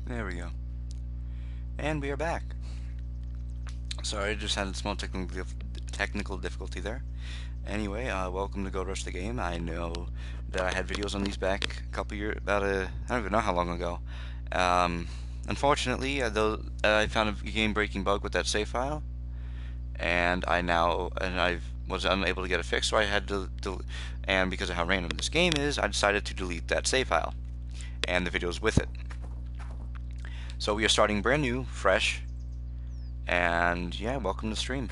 There we go. And we are back. Sorry, I just had a small technical difficulty there. Anyway, welcome to Go Rush the Game. I know that I had videos on these back a couple years, I don't even know how long ago. Unfortunately, I found a game-breaking bug with that save file, and I was unable to get it fixed, so I had to, and because of how random this game is, I decided to delete that save file, and the videos with it. So we are starting brand new, fresh, and yeah, welcome to the stream.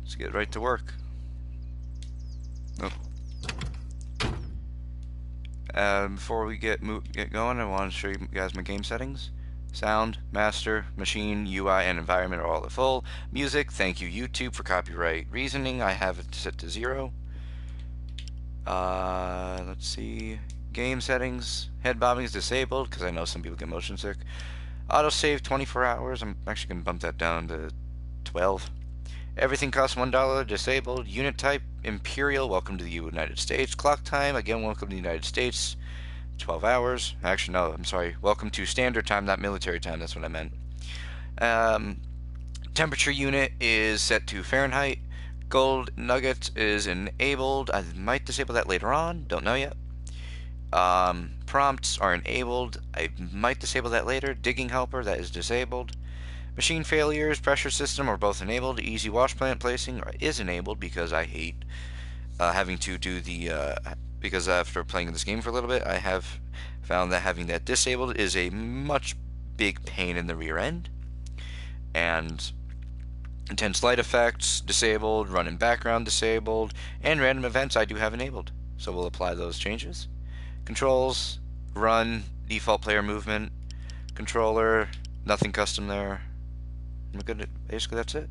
Let's get right to work. Before we get going, I want to show you guys my game settings. Sound, master, machine, UI, and environment are all at full. Music, thank you YouTube for copyright reasoning. I have it set to 0. Let's see. Game settings. Head bobbing is disabled because I know some people get motion sick. Autosave 24 hours. I'm actually going to bump that down to 12. Everything costs $1, disabled. Unit type, Imperial, welcome to the United States. Clock time, again, welcome to the United States. 12 hours. Actually, no, I'm sorry. Welcome to standard time, not military time. That's what I meant. Temperature unit is set to Fahrenheit. Gold nugget is enabled. I might disable that later on. Don't know yet. Prompts are enabled. I might disable that later. Digging helper, that is disabled. Machine failures, pressure system are both enabled. Easy wash plant placing is enabled because I hate having to do the because after playing this game for a little bit, I have found that having that disabled is a much big pain in the rear end. And intense light effects disabled, run in background disabled, and random events I do have enabled. So we'll apply those changes. Controls, run, default player movement, controller, nothing custom there. I'm good at, basically that's it.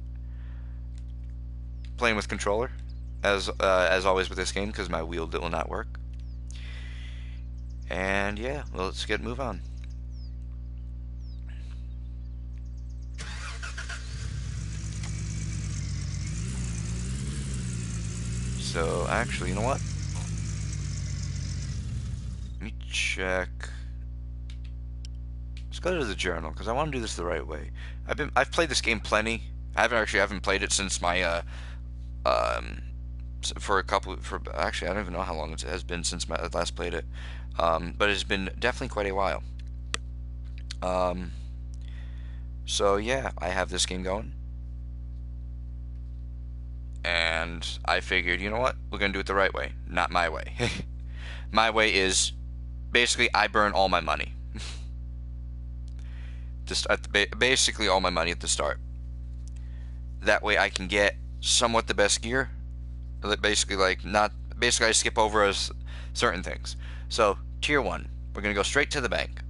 Playing with controller, as always with this game, because my wheel will not work. And yeah, well, let's move on. So actually, you know what? Let me check. Let's go to the journal because I want to do this the right way. I've played this game plenty. I haven't played it since my actually I don't even know how long it has been since I last played it. But it's been definitely quite a while. So yeah, I have this game going. And I figured, you know what? We're going to do it the right way, not my way. My way is basically I burn all my money. Just basically all my money at the start. That way I can get somewhat the best gear. Basically I skip over certain things. So, tier 1, we're going to go straight to the bank.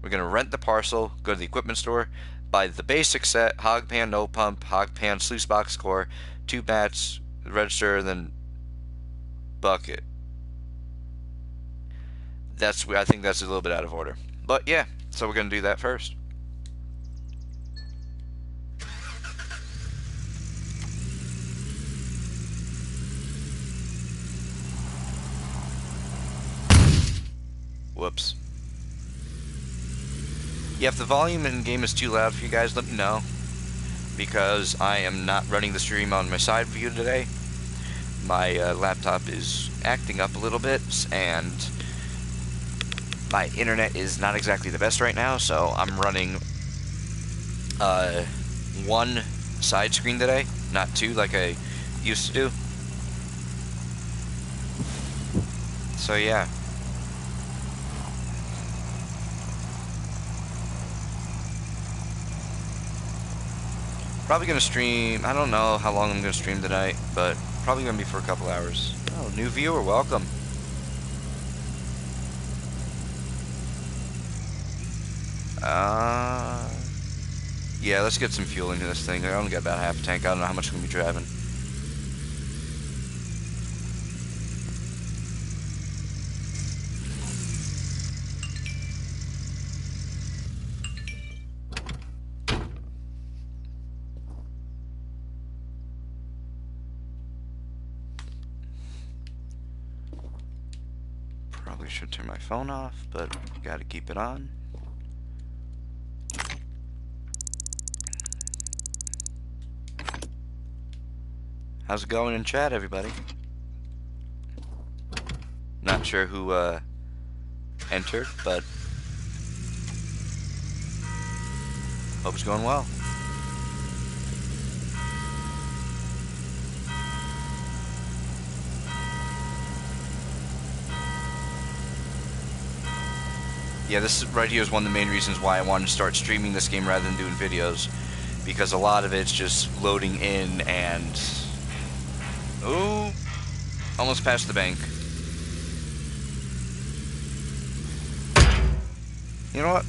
We're going to rent the parcel, go to the equipment store, buy the basic set, hog pan, no pump, hog pan, sluice box core, 2 bats, register, then bucket. I think that's a little bit out of order. But yeah, so we're going to do that first. Whoops. Yeah, if the volume in game is too loud for you guys, let me know. Because I am not running the stream on my side view today. My laptop is acting up a little bit, and my internet is not exactly the best right now, so I'm running one side screen today, not 2 like I used to do. So yeah. Probably gonna stream, I don't know how long I'm gonna stream tonight, but probably gonna be for a couple hours. Oh, new viewer, welcome. Yeah, let's get some fuel into this thing. I only got about half a tank. I don't know how much I'm gonna be driving. Probably should turn my phone off, but gotta keep it on. How's it going in chat, everybody? Not sure who entered, but hope it's going well. Yeah, this right here is one of the main reasons why I wanted to start streaming this game rather than doing videos, because a lot of it's just loading in and... Ooh! Almost past the bank. You know what?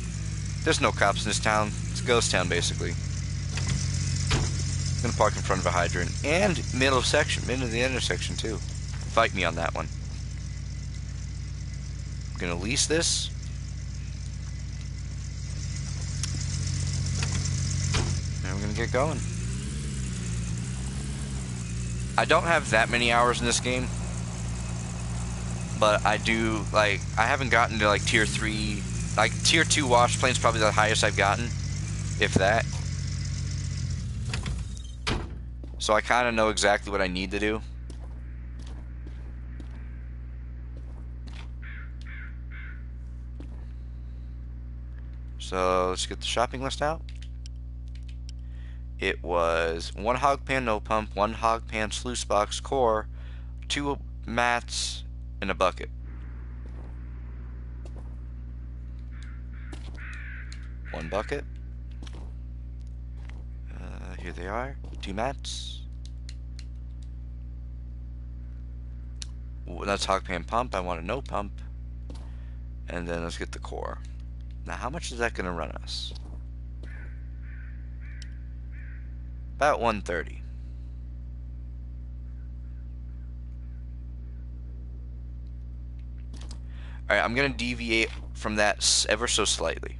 There's no cops in this town. It's a ghost town, basically. I'm gonna park in front of a hydrant. And middle of the intersection, too. Fight me on that one. I'm gonna lease this. And we're gonna get going. I don't have that many hours in this game. But I do, like, I haven't gotten to, like, tier 3... Like, tier 2 wash plane's probably the highest I've gotten, if that. So I kind of know exactly what I need to do. So let's get the shopping list out. It was 1 hog pan no pump, 1 hog pan sluice box core, 2 mats, and a bucket. One bucket. Here they are. 2 mats. That's hog pan pump. I want a no pump. And then let's get the core. Now, how much is that going to run us? About 130. Alright, I'm going to deviate from that ever so slightly.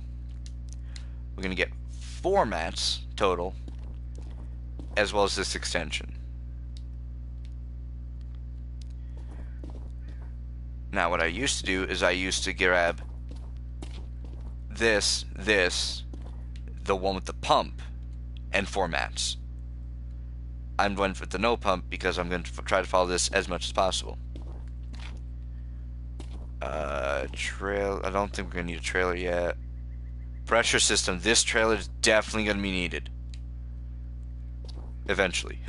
We're going to get 4 mats total, as well as this extension. Now, what I used to do is I used to grab this, the one with the pump, and 4 mats. I'm going for the no pump because I'm going to try to follow this as much as possible. I don't think we're going to need a trailer yet. Pressure system. This trailer is definitely going to be needed. Eventually.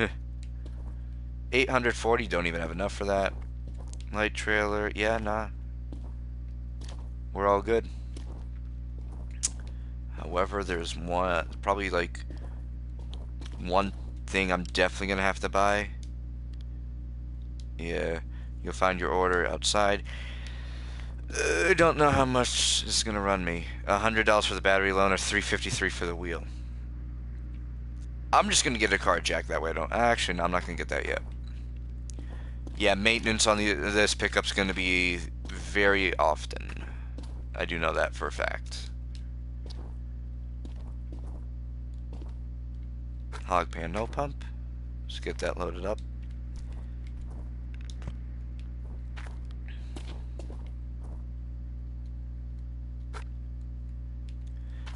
840, don't even have enough for that. Light trailer, yeah, nah. We're all good. However, there's probably like one thing I'm definitely going to have to buy. Yeah, you'll find your order outside. I don't know how much this is going to run me. $100 for the battery alone or $353 for the wheel. I'm just going to get a car jack that way. Actually, no, I'm not going to get that yet. Yeah, maintenance on this pickup's going to be very often. I do know that for a fact. Hog pan no pump. Let's get that loaded up.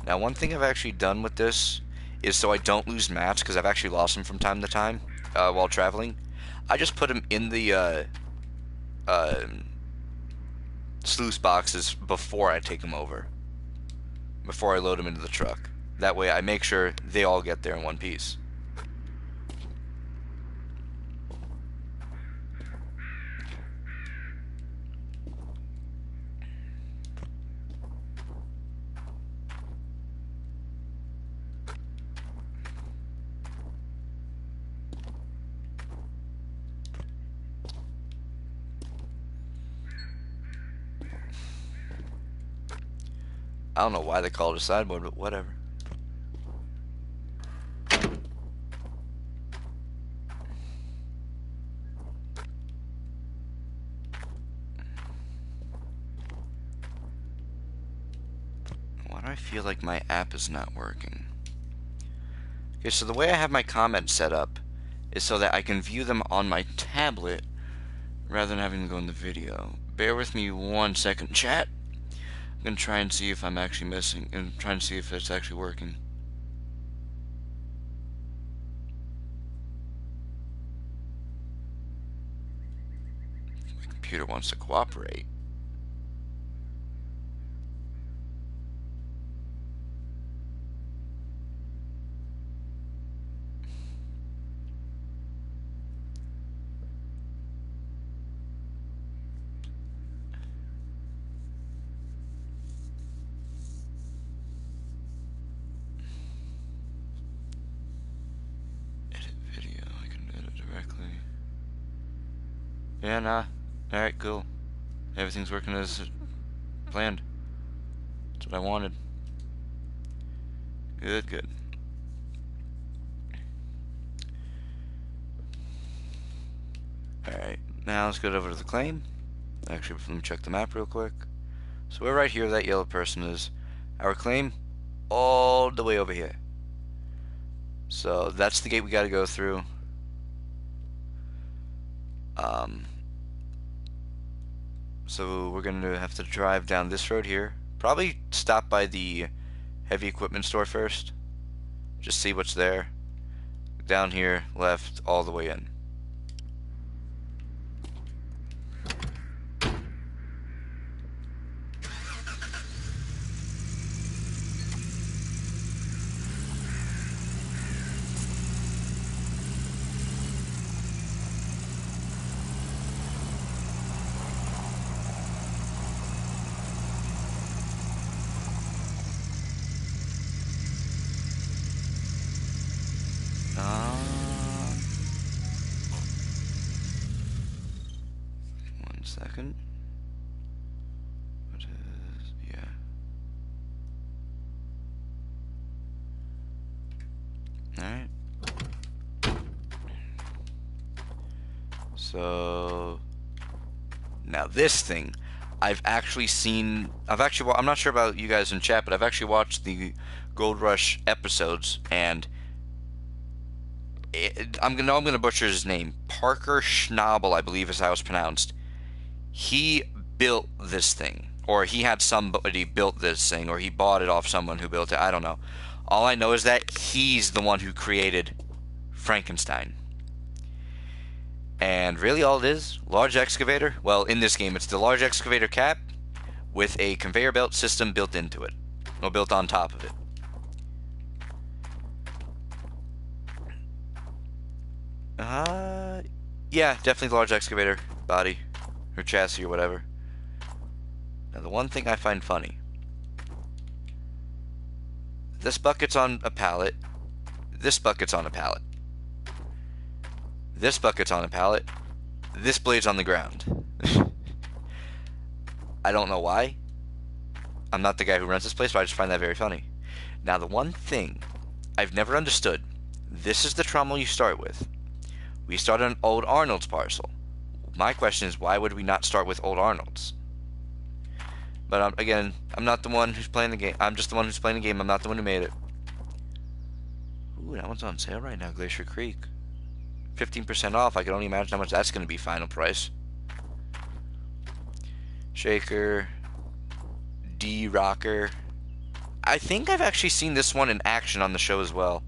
Now, one thing I've actually done with this is so I don't lose mats, because I've actually lost them from time to time while traveling. I just put them in the sluice boxes before I take them over. Before I load them into the truck. That way I make sure they all get there in one piece. I don't know why they call it a sideboard, but whatever. Why do I feel like my app is not working? Okay, so the way I have my comments set up is so that I can view them on my tablet rather than having to go in the video. bear with me 1 second, chat. I'm gonna try and see if I'm actually missing, and try and see if it's actually working. My computer wants to cooperate. Yeah, nah. Alright, cool. Everything's working as planned. That's what I wanted. Good, good. Alright, now let's go over to the claim. Actually, let me check the map real quick. So we're right here where that yellow person is. Our claim, all the way over here. So that's the gate we gotta go through. So we're gonna have to drive down this road here. Probably stop by the heavy equipment store first. Just see what's there. Down here, left, all the way in. One second. What is, yeah. Alright. So now this thing, I'm not sure about you guys in chat, but I've actually watched the Gold Rush episodes, and I'm gonna butcher his name. Parker Schnabel, I believe is how it's pronounced. He built this thing, or he had somebody built this thing, or he bought it off someone who built it. I don't know. All I know is that he's the one who created Frankenstein. And really all it is, large excavator. Well, in this game, it's the large excavator cab with a conveyor belt system built into it, or built on top of it. Yeah, definitely large excavator body, or chassis, or whatever. Now, the one thing I find funny, this bucket's on a pallet, this bucket's on a pallet, this bucket's on a pallet, this blade's on the ground. I don't know why. I'm not the guy who runs this place, but I just find that very funny. Now, the one thing I've never understood, this is the trommel you start with. We start on Old Arnold's parcel. My question is, why would we not start with Old Arnold's? But again, I'm not the one who's playing the game. I'm just the one who's playing the game. I'm not the one who made it. Ooh, that one's on sale right now, Glacier Creek. 15% off. I can only imagine how much that's going to be final price. Shaker. D-Rocker. I think I've actually seen this one in action on the show as well.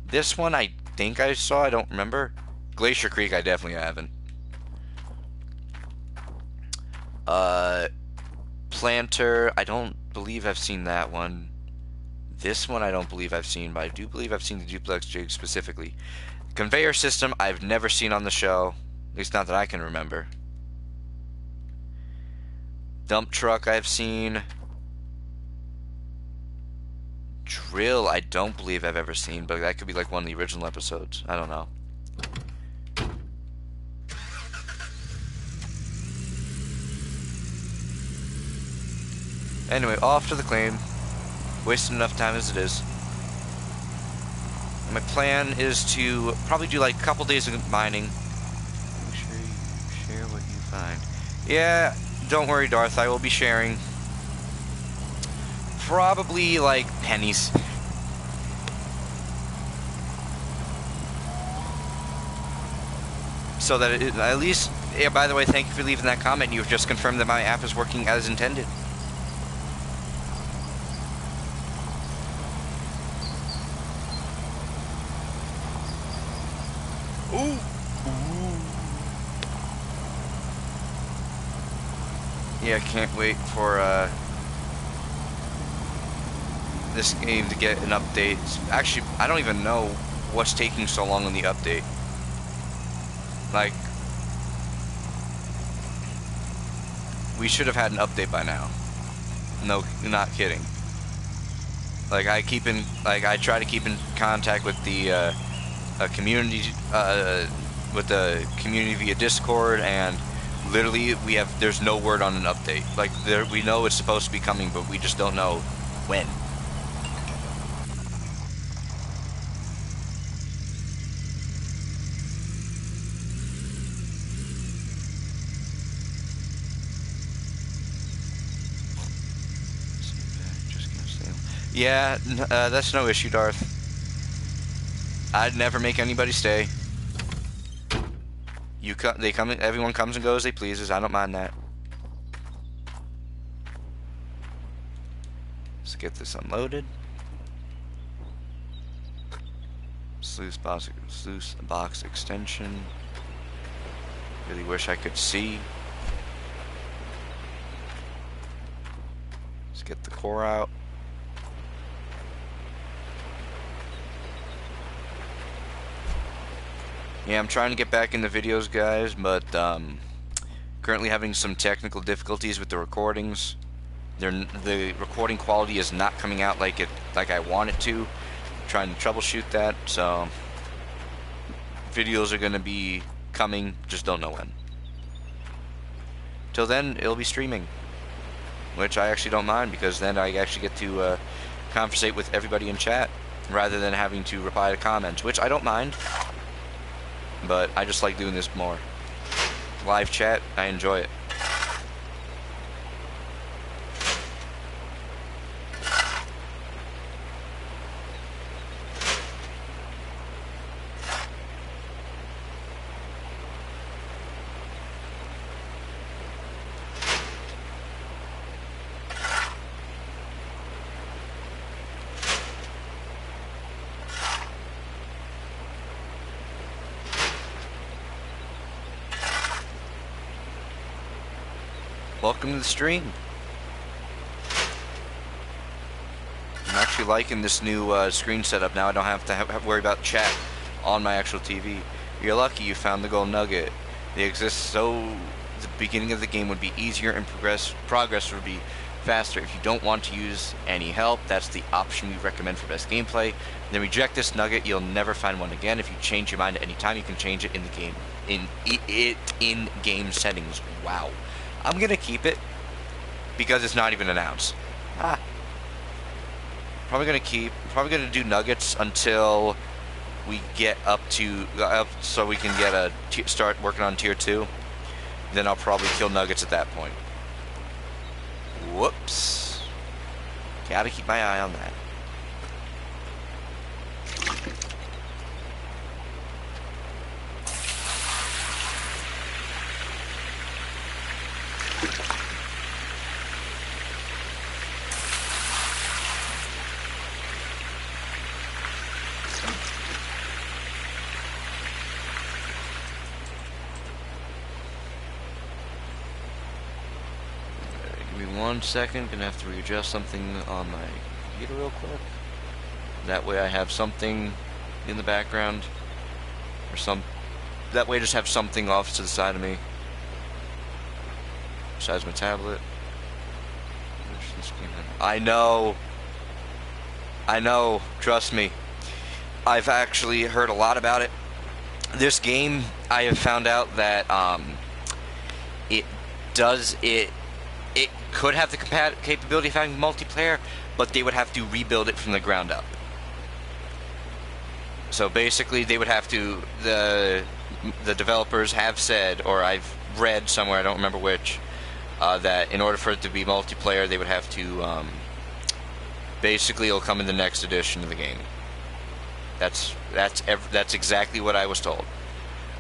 This one I think I saw. I don't remember. Glacier Creek I definitely haven't. Planter, I don't believe I've seen that one. This one I don't believe I've seen, but I do believe I've seen the duplex jig specifically. Conveyor system I've never seen on the show, at least not that I can remember. Dump truck I've seen. Drill I don't believe I've ever seen, but that could be like one of the original episodes. I don't know. Anyway, off to the claim. Wasting enough time as it is. My plan is to probably do like a couple days of mining. Make sure you share what you find. Yeah, don't worry, Darth. I will be sharing. Probably like pennies. So that at least yeah, by the way, thank you for leaving that comment. You've just confirmed that my app is working as intended. Ooh. Yeah, I can't wait for this game to get an update. Actually, I don't even know what's taking so long on the update. Like, we should have had an update by now. No, not kidding. Like, I try to keep in contact with the community, with the community via Discord, and literally there's no word on an update. Like, we know it's supposed to be coming, but we just don't know when. Yeah, that's no issue, Darth. I'd never make anybody stay. Everyone comes and goes as they pleases. I don't mind that. Let's get this unloaded. Sluice box extension. Really wish I could see. Let's get the core out. Yeah, I'm trying to get back in the videos, guys, but currently having some technical difficulties with the recordings. The recording quality is not coming out like I want it to. I'm trying to troubleshoot that, so videos are going to be coming, just don't know when. Till then, it'll be streaming, which I actually don't mind, because then I actually get to conversate with everybody in chat rather than having to reply to comments, which I don't mind. But I just like doing this more. Live chat, I enjoy it. Welcome to the stream. I'm actually liking this new screen setup now. I don't have to worry about chat on my actual TV. You're lucky you found the gold nugget. They exist so the beginning of the game would be easier and progress would be faster. If you don't want to use any help, that's the option we recommend for best gameplay. Then reject this nugget. You'll never find one again. If you change your mind at any time, you can change it in the game in game settings. Wow. I'm gonna keep it because it's not even announced. Probably gonna do nuggets until we get up so we can get start working on tier 2. Then I'll probably kill nuggets at that point. Whoops. Gotta keep my eye on that. Give me 1 second, gonna have to readjust something on my computer real quick. That way I have something in the background, or that way I just have something off to the side of me. Besides my tablet. I know, trust me. I've actually heard a lot about it. This game, I have found out that it could have the capability of having multiplayer, but they would have to rebuild it from the ground up. So basically, they would have to, the developers have said, or I've read somewhere, I don't remember which, that in order for it to be multiplayer, they would have to, basically it'll come in the next edition of the game. That's exactly what I was told.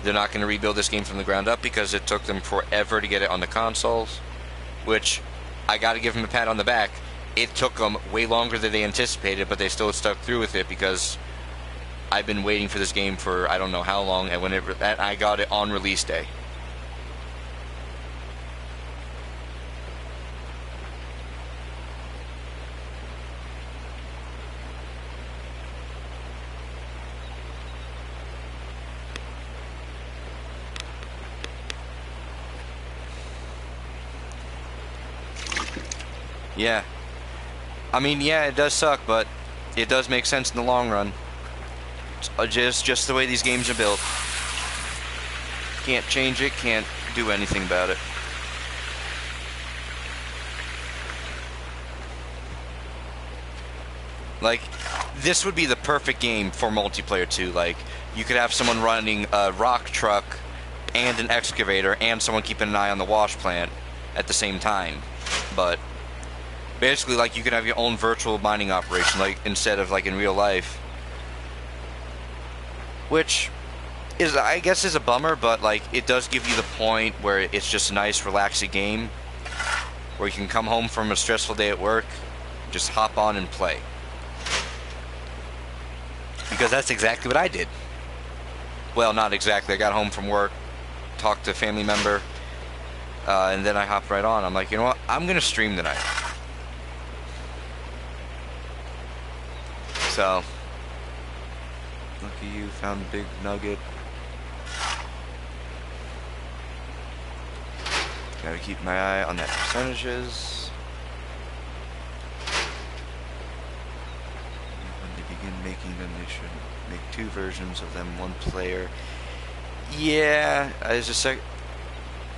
They're not going to rebuild this game from the ground up because it took them forever to get it on the consoles, which I got to give them a pat on the back. It took them way longer than they anticipated, but they still stuck through with it because I've been waiting for this game for I don't know how long, and I got it on release day. Yeah. I mean, yeah, it does suck, but it does make sense in the long run. It's just the way these games are built. Can't change it, can't do anything about it. Like, this would be the perfect game for multiplayer too. Like, you could have someone running a rock truck and an excavator and someone keeping an eye on the wash plant at the same time. But basically, like, you could have your own virtual mining operation, like, instead of, like, in real life. Which is, I guess, is a bummer, but, like, it does give you the point where it's just a nice, relaxing game where you can come home from a stressful day at work, just hop on and play. Because that's exactly what I did. Well, not exactly. I got home from work, talked to a family member, and then I hopped right on. I'm like, you know what? I'm going to stream tonight. So, lucky you found a big nugget. Gotta keep my eye on that percentages. When they begin making them, they should make 2 versions of them, 1 player. Yeah, as a sec.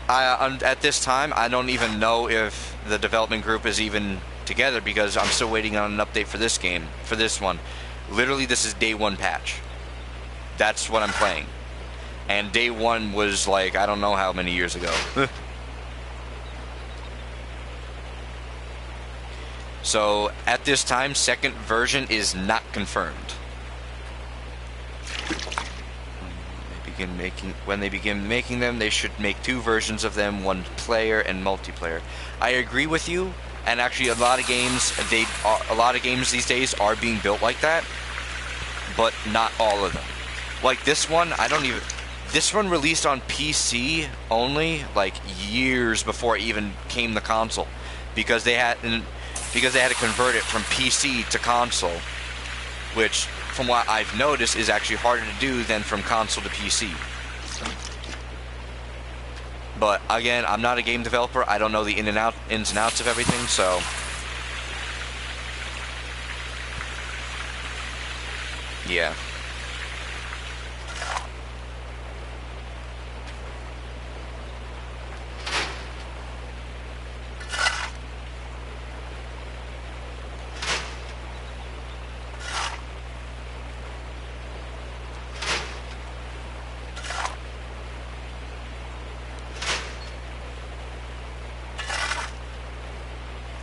At this time, I don't even know if the development group is even together because I'm still waiting on an update for this game, for this one. Literally, this is day 1 patch. That's what I'm playing. And day 1 was like, I don't know how many years ago. So, at this time, second version is not confirmed. When they begin making them, they should make 2 versions of them, 1 player and multiplayer. I agree with you. And actually, a lot of games these days are being built like that, but not all of them. Like this one, this one released on PC only, like years before it even came the console, because they had to convert it from PC to console, which, from what I've noticed, is actually harder to do than from console to PC. But again, I'm not a game developer. I don't know the ins and outs of everything, so yeah.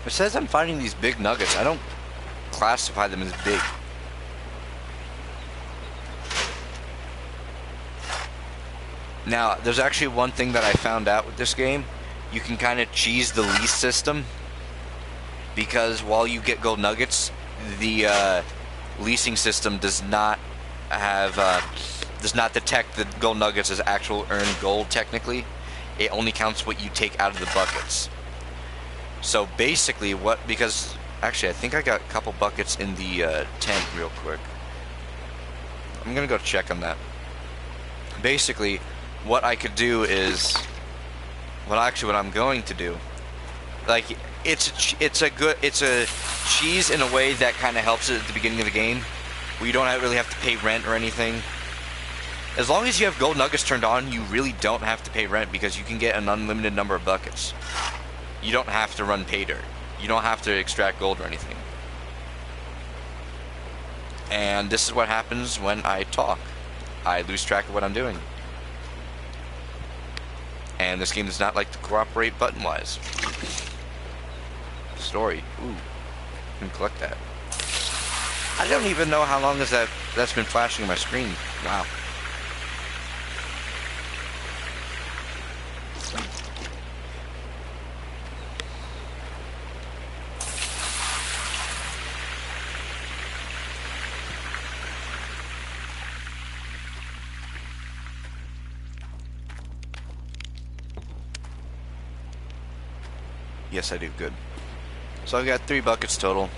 It says I'm finding these big nuggets. I don't classify them as big. Now, there's actually one thing that I found out with this game. You can kind of cheese the lease system, because while you get gold nuggets, the leasing system does not detect the gold nuggets as actual earned gold. Technically, it only counts what you take out of the buckets. So basically, because actually I think I got a couple buckets in the tent real quick. I'm gonna go check on that. Basically, what I could do is, what I'm going to do, like, it's a cheese in a way that kind of helps it at the beginning of the game, where you don't really have to pay rent or anything. As long as you have gold nuggets turned on, you really don't have to pay rent, because you can get an unlimited number of buckets. You don't have to run pay dirt. You don't have to extract gold or anything. And this is what happens when I talk. I lose track of what I'm doing. And this game does not like to cooperate button-wise. Story. Ooh. I can collect that. I don't even know how long that's been flashing on my screen. Wow. Yes, I do. Good. So I've got 3 buckets total.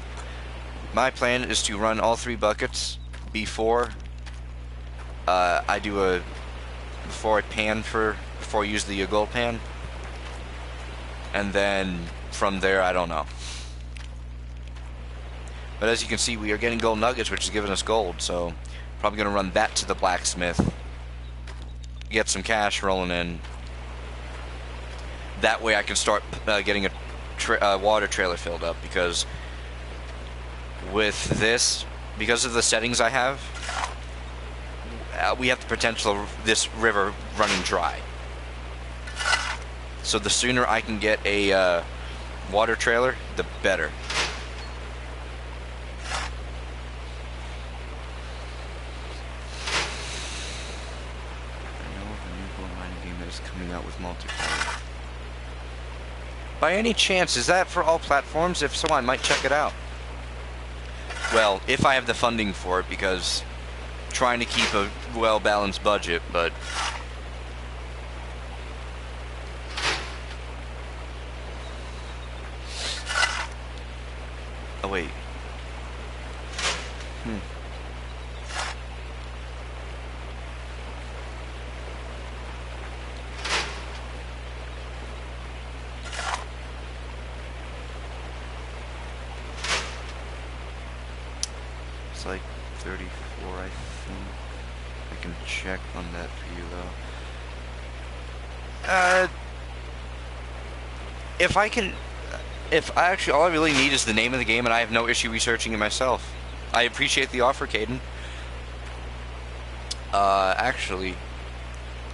My plan is to run all 3 buckets before before I use the gold pan. And then from there, I don't know. But as you can see, we are getting gold nuggets, which is giving us gold. So probably going to run that to the blacksmith. Get some cash rolling in. That way I can start getting a water trailer filled up, because with this, because of the settings I have, we have the potential of this river running dry. So the sooner I can get a water trailer, the better. I know of a new gold mining game that is coming out with multiplayer. By any chance, is that for all platforms? If so, I might check it out. Well, if I have the funding for it, because I'm trying to keep a well-balanced budget, but... Oh, wait. It's like 34, I think. I can check on that for you, though. Actually, all I really need is the name of the game, and I have no issue researching it myself. I appreciate the offer, Caden. Actually,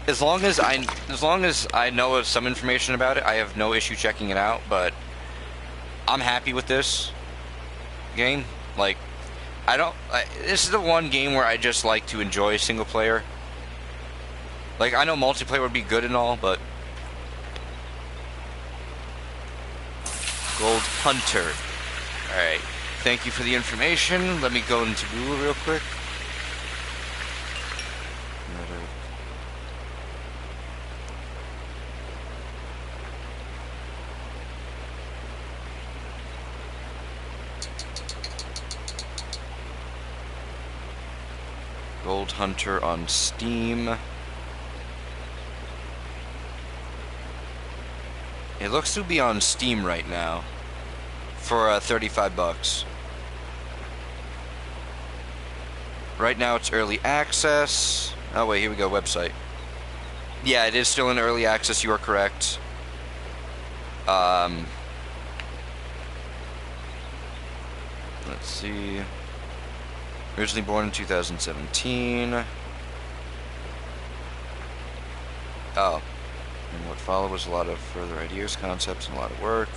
as long as I know of some information about it, I have no issue checking it out. But I'm happy with this game. Like, this is the one game where I just like to enjoy single player. Like, I know multiplayer would be good and all, but Gold Hunter. Alright, thank you for the information. Let me go into Google real quick. Gold Hunter on Steam. It looks to be on Steam right now for 35 bucks. Right now it's early access. Oh wait, here we go, website. Yeah, it is still in early access, you are correct. Let's see. Originally born in 2017. Oh. And what followed was a lot of further ideas, concepts, and a lot of work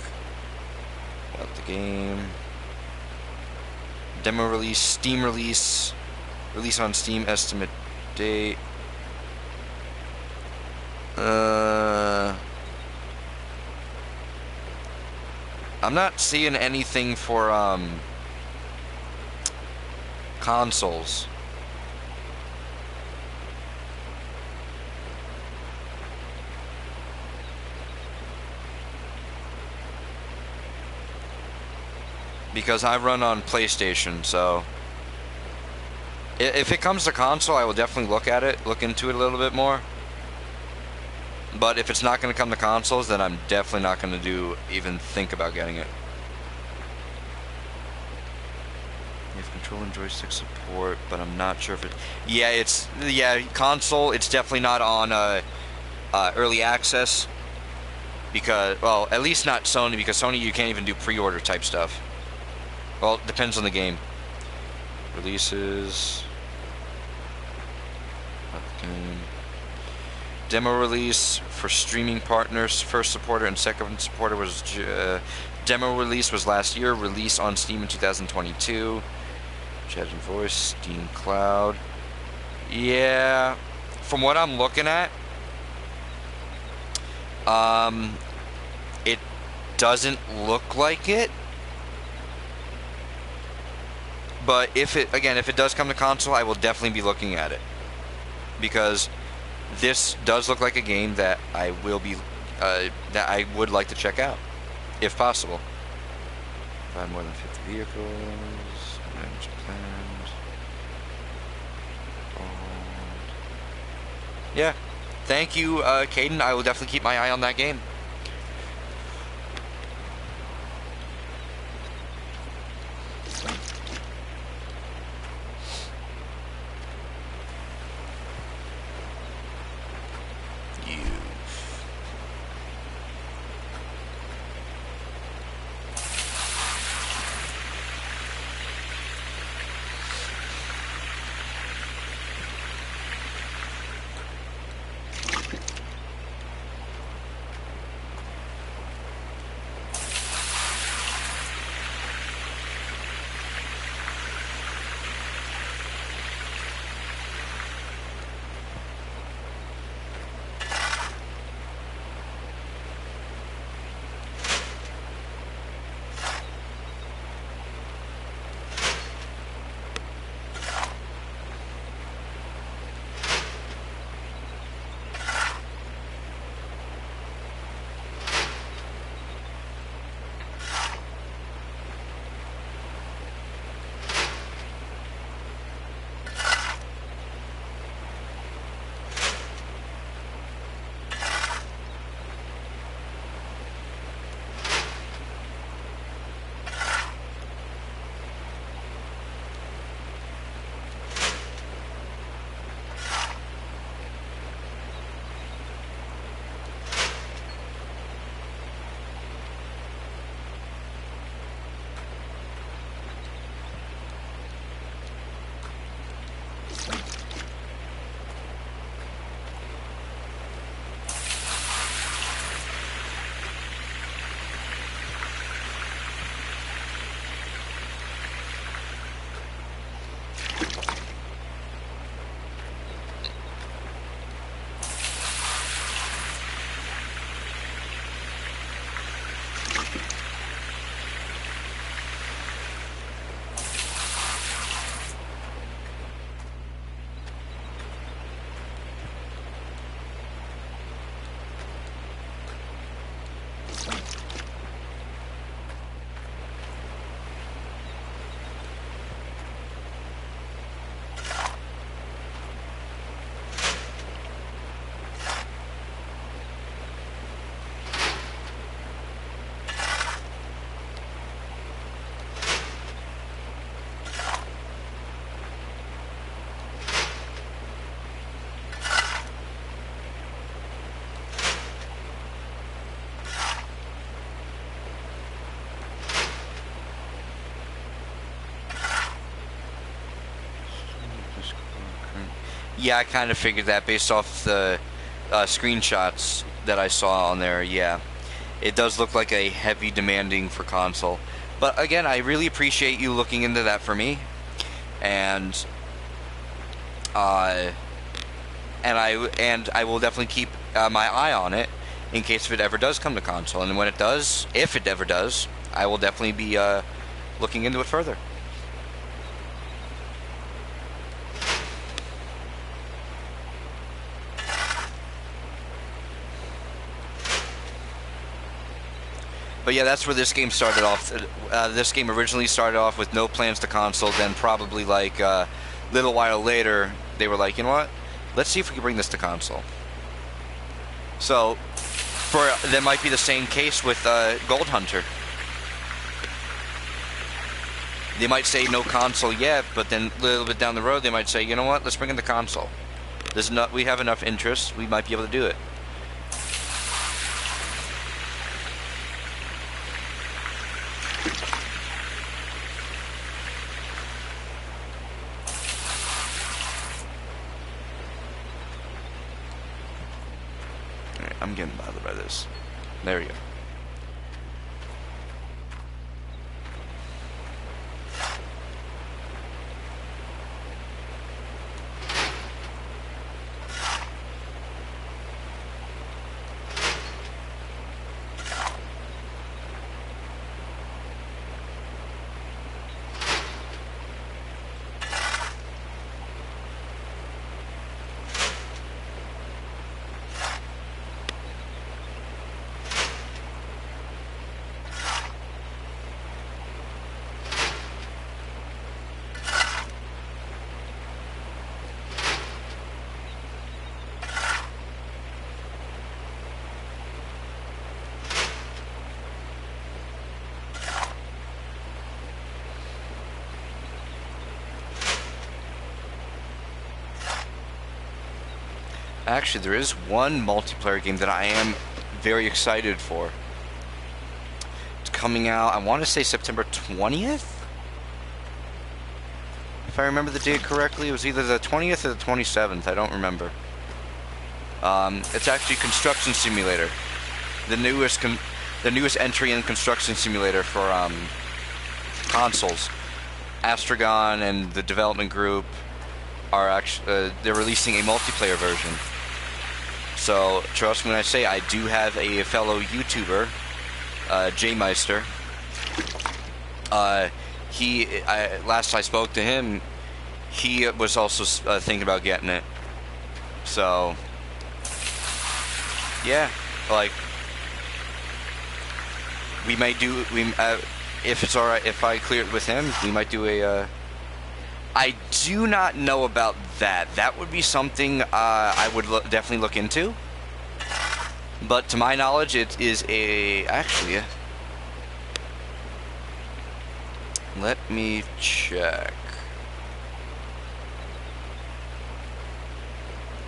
about the game. Demo release, Steam release, release on Steam, estimate date. I'm not seeing anything for consoles. Because I run on PlayStation, so if it comes to console, I will definitely look into it a little bit more. But if it's not going to come to consoles, then I'm definitely not going to even think about getting it. You have control and joystick support, but I'm not sure if it... Yeah, console, it's definitely not on early access. Because, well, at least not Sony, because Sony, you can't even do pre-order type stuff. Well, it depends on the game. Releases. Demo release for streaming partners. First supporter and second supporter was... demo release was last year. Release on Steam in 2022. Chat and voice. Steam Cloud. Yeah. From what I'm looking at... it doesn't look like it. But if it does come to console, I will definitely be looking at it, because this does look like a game that I would like to check out. if possible. Provide more than 50 vehicles. Manage planned. Yeah. Thank you, Caden. I will definitely keep my eye on that game. Yeah, I kind of figured that based off the screenshots that I saw on there. Yeah, it does look like a heavy demanding for console. But again, I really appreciate you looking into that for me, and I will definitely keep my eye on it in case if it ever does come to console. And when it does, if it ever does, I will definitely be looking into it further. But yeah, that's where this game started off. This game originally started off with no plans to console. Then probably like a little while later, they were like, you know what? Let's see if we can bring this to console. So, that might be the same case with Gold Hunter. They might say no console yet, but then a little bit down the road, they might say, you know what? Let's bring in the console. We have enough interest. We might be able to do it. I'm getting bothered by this. There we go. Actually, there is one multiplayer game that I am very excited for. It's coming out, I want to say September 20th? If I remember the date correctly, it was either the 20th or the 27th. I don't remember. It's actually Construction Simulator, the newest entry in Construction Simulator for consoles. Astragon and the development group are actually they're releasing a multiplayer version. So trust me when I say I do have a fellow YouTuber, J Meister. Last I spoke to him, he was also thinking about getting it. So yeah, like we might do. If it's all right, if I clear it with him, we might do a. I do not know about that. That would be something I would definitely look into. But to my knowledge, it is actually. Let me check.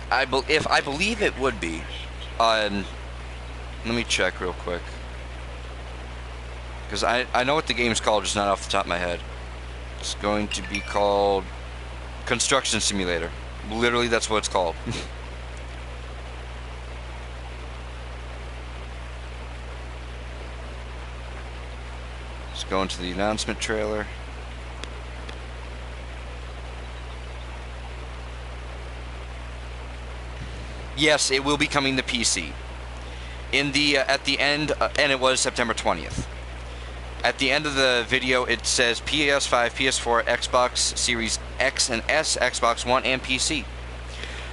I believe it would be. Let me check real quick. Because I know what the game's called, just not off the top of my head. It's going to be called Construction Simulator. Literally, that's what it's called. Let's go into the announcement trailer. Yes, it will be coming to PC. At the end, and it was September 20th. At the end of the video, it says PS5, PS4, Xbox Series X and S, Xbox One, and PC.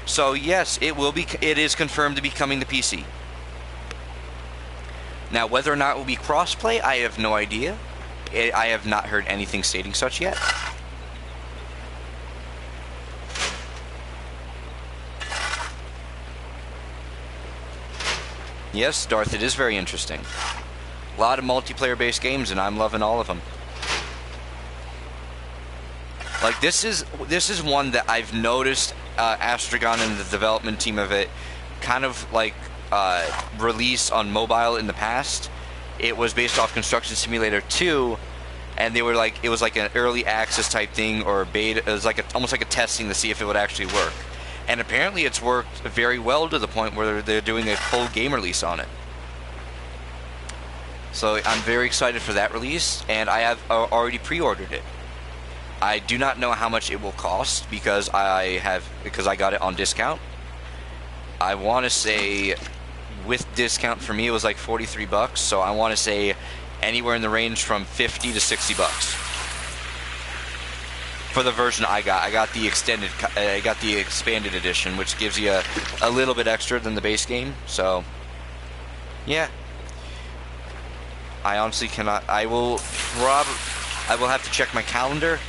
So yes, it will be. It is confirmed to be coming to PC. Now, whether or not it will be crossplay, I have no idea. I have not heard anything stating such yet. Yes, Darth, it is very interesting. A lot of multiplayer-based games, and I'm loving all of them. Like this is one that I've noticed Astragon and the development team of it kind of like release on mobile in the past. It was based off Construction Simulator 2, and they were like it was like an early access type thing or beta. It was like almost like a testing to see if it would actually work. And apparently, it's worked very well to the point where they're doing a full game release on it. So I'm very excited for that release, and I have already pre-ordered it. I do not know how much it will cost because I got it on discount. I want to say with discount for me it was like 43 bucks, so I want to say anywhere in the range from 50 to 60 bucks. For the version I got the expanded edition, which gives you a little bit extra than the base game. So yeah. I honestly cannot. I will have to check my calendar,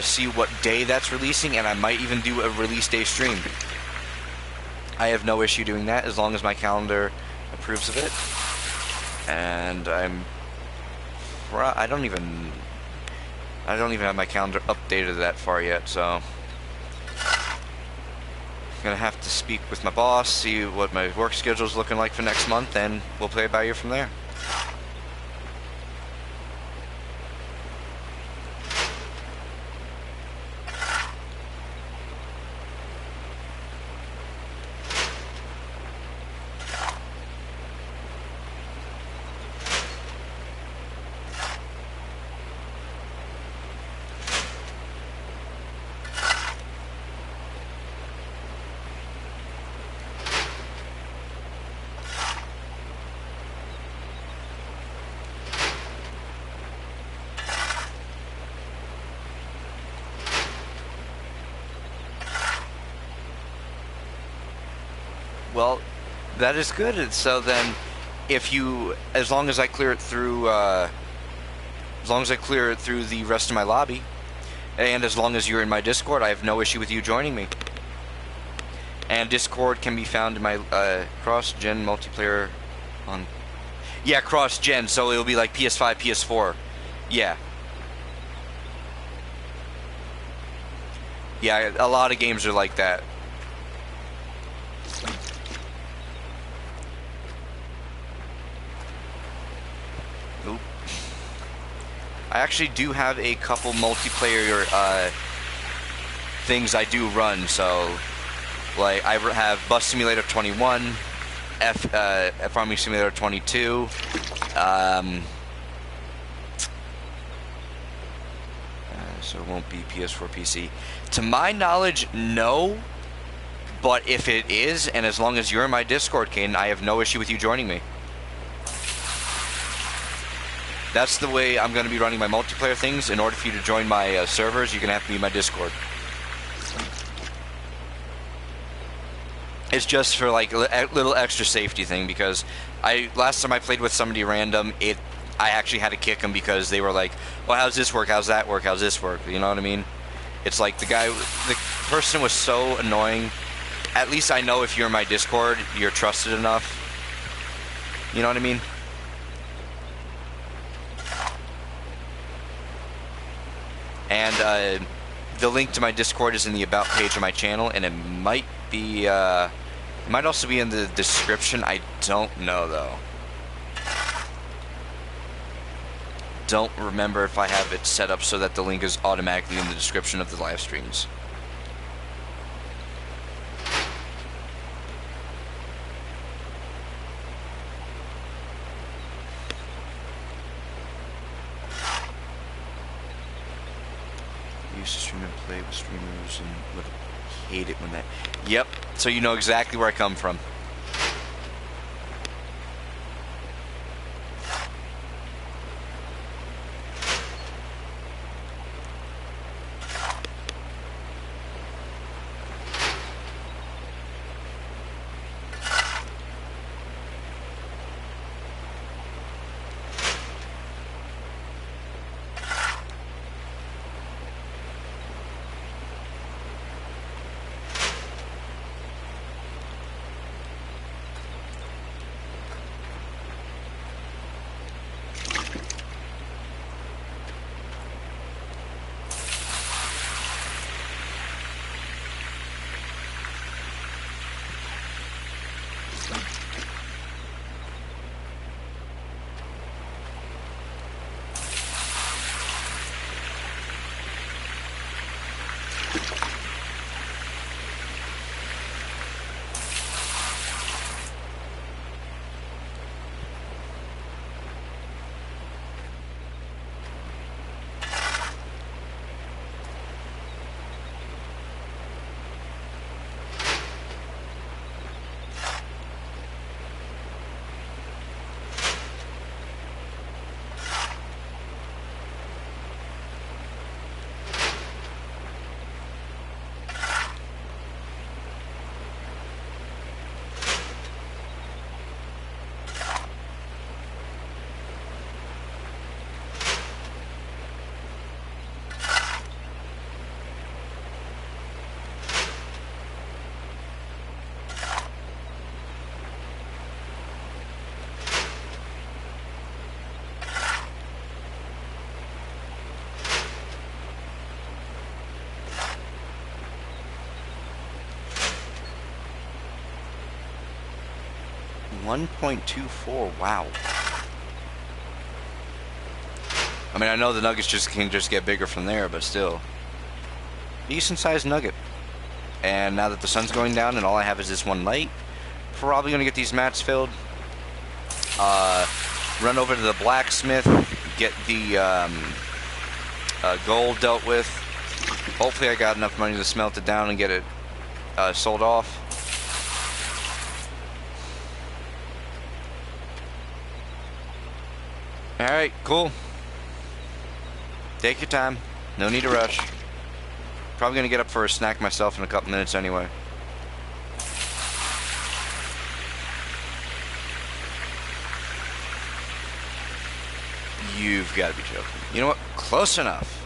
see what day that's releasing, and I might even do a release day stream. I have no issue doing that as long as my calendar approves of it. And I don't even have my calendar updated that far yet, so I'm gonna have to speak with my boss, see what my work schedule is looking like for next month, and we'll play it by ear from there. Well, that is good. So then, as long as I clear it through, the rest of my lobby, and as long as you're in my Discord, I have no issue with you joining me. And Discord can be found in my cross-gen multiplayer on. Yeah, cross-gen. So it'll be like PS5, PS4. Yeah. Yeah, a lot of games are like that. I actually do have a couple multiplayer things I do run. So, like, I have Bus Simulator 21, Farming Simulator 22. So it won't be PS4 PC. To my knowledge, no. But if it is, and as long as you're in my Discord, Caden, I have no issue with you joining me. That's the way I'm going to be running my multiplayer things. In order for you to join my servers, you're going to have to be in my Discord. It's just for like a little extra safety thing, because last time I played with somebody random, I actually had to kick them because they were like, well, how's this work? How's that work? How's this work? You know what I mean? It's like the person was so annoying. At least I know if you're in my Discord, you're trusted enough. You know what I mean? And the link to my Discord is in the About page of my channel, and it might be, it might also be in the description. I don't know, though. Don't remember if I have it set up so that the link is automatically in the description of the live streams. I used to stream and play with streamers and would hate it when that... Yep, so you know exactly where I come from. $1.24, wow. I mean, I know the nuggets can just get bigger from there, but still. Decent sized nugget. And now that the sun's going down and all I have is this one light, probably gonna get these mats filled. Run over to the blacksmith, get the gold dealt with. Hopefully I got enough money to smelt it down and get it sold off. Alright, cool. Take your time. No need to rush. Probably gonna get up for a snack myself in a couple minutes anyway. You've got to be joking. You know what? Close enough.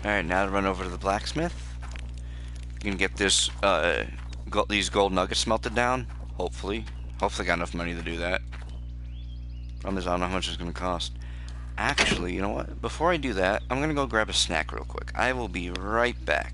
Alright, now to run over to the blacksmith. You can get this, these gold nuggets melted down. Hopefully. Hopefully got enough money to do that. Problem is, I don't know how much it's going to cost. Actually, you know what? Before I do that, I'm going to go grab a snack real quick. I will be right back.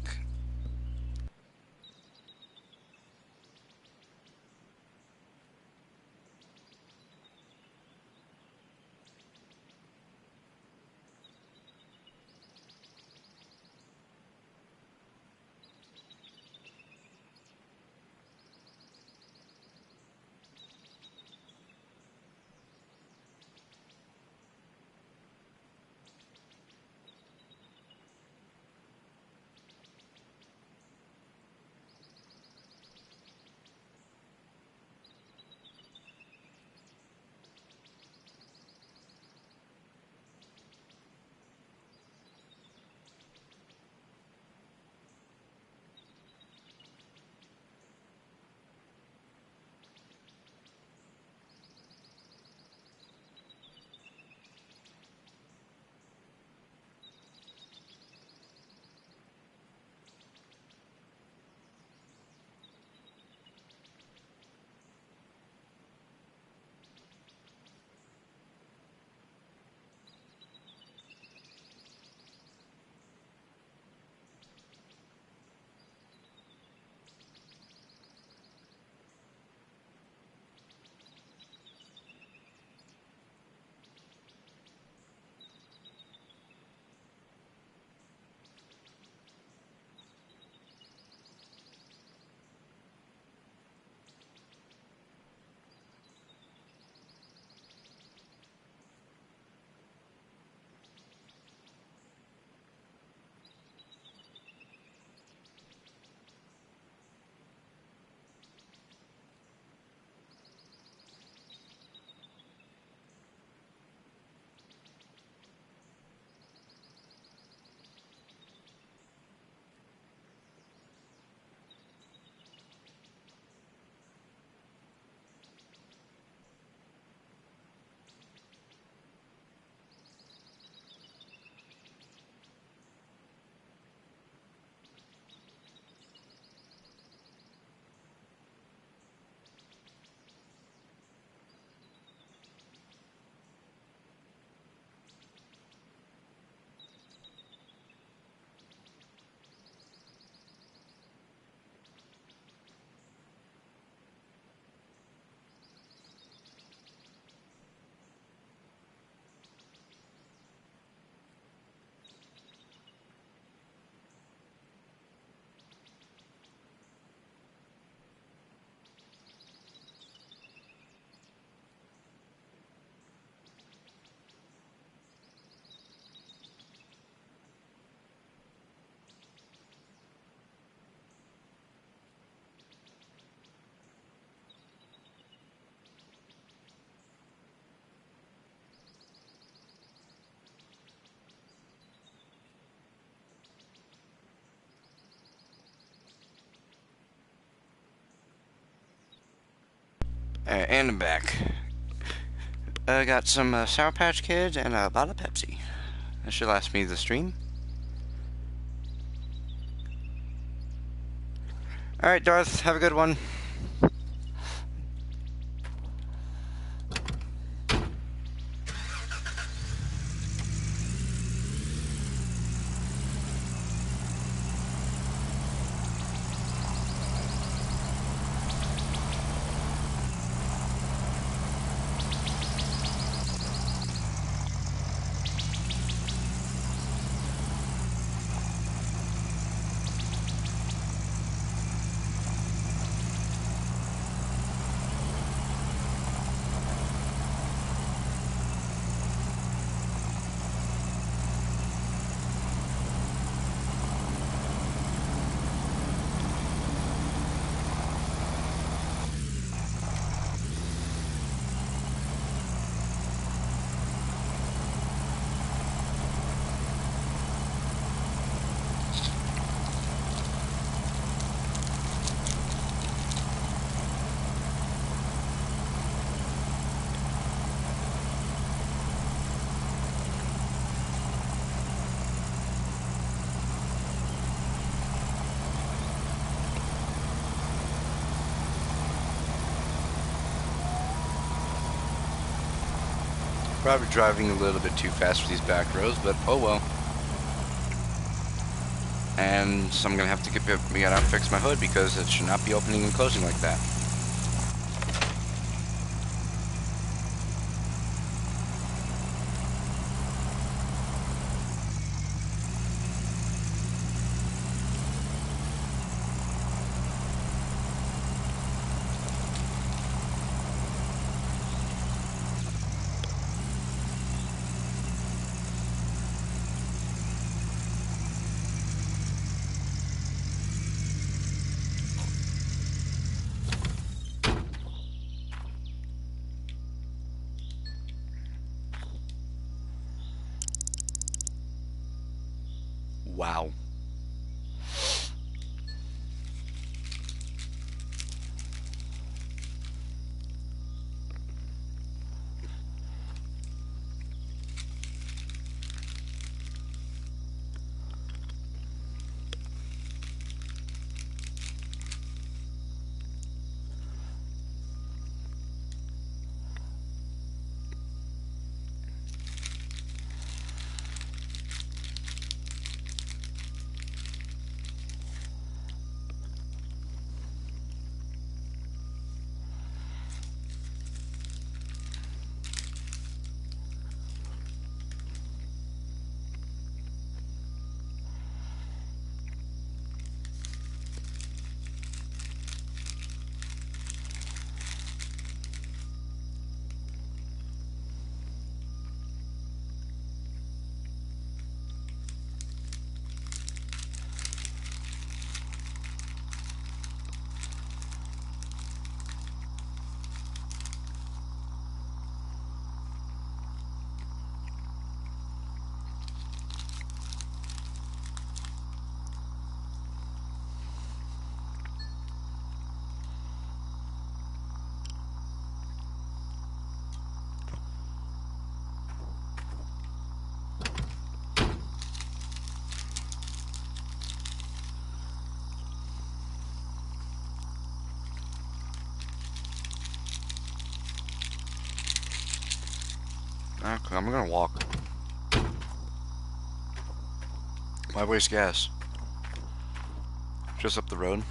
And I'm back. I got some Sour Patch Kids and a bottle of Pepsi. That should last me the stream. Alright, Darth, have a good one. Probably driving a little bit too fast for these back roads, but oh well. And so I'm gonna have to get out and fix my hood because it should not be opening and closing like that. Wow. Okay, I'm gonna walk. Why waste gas? Just up the road.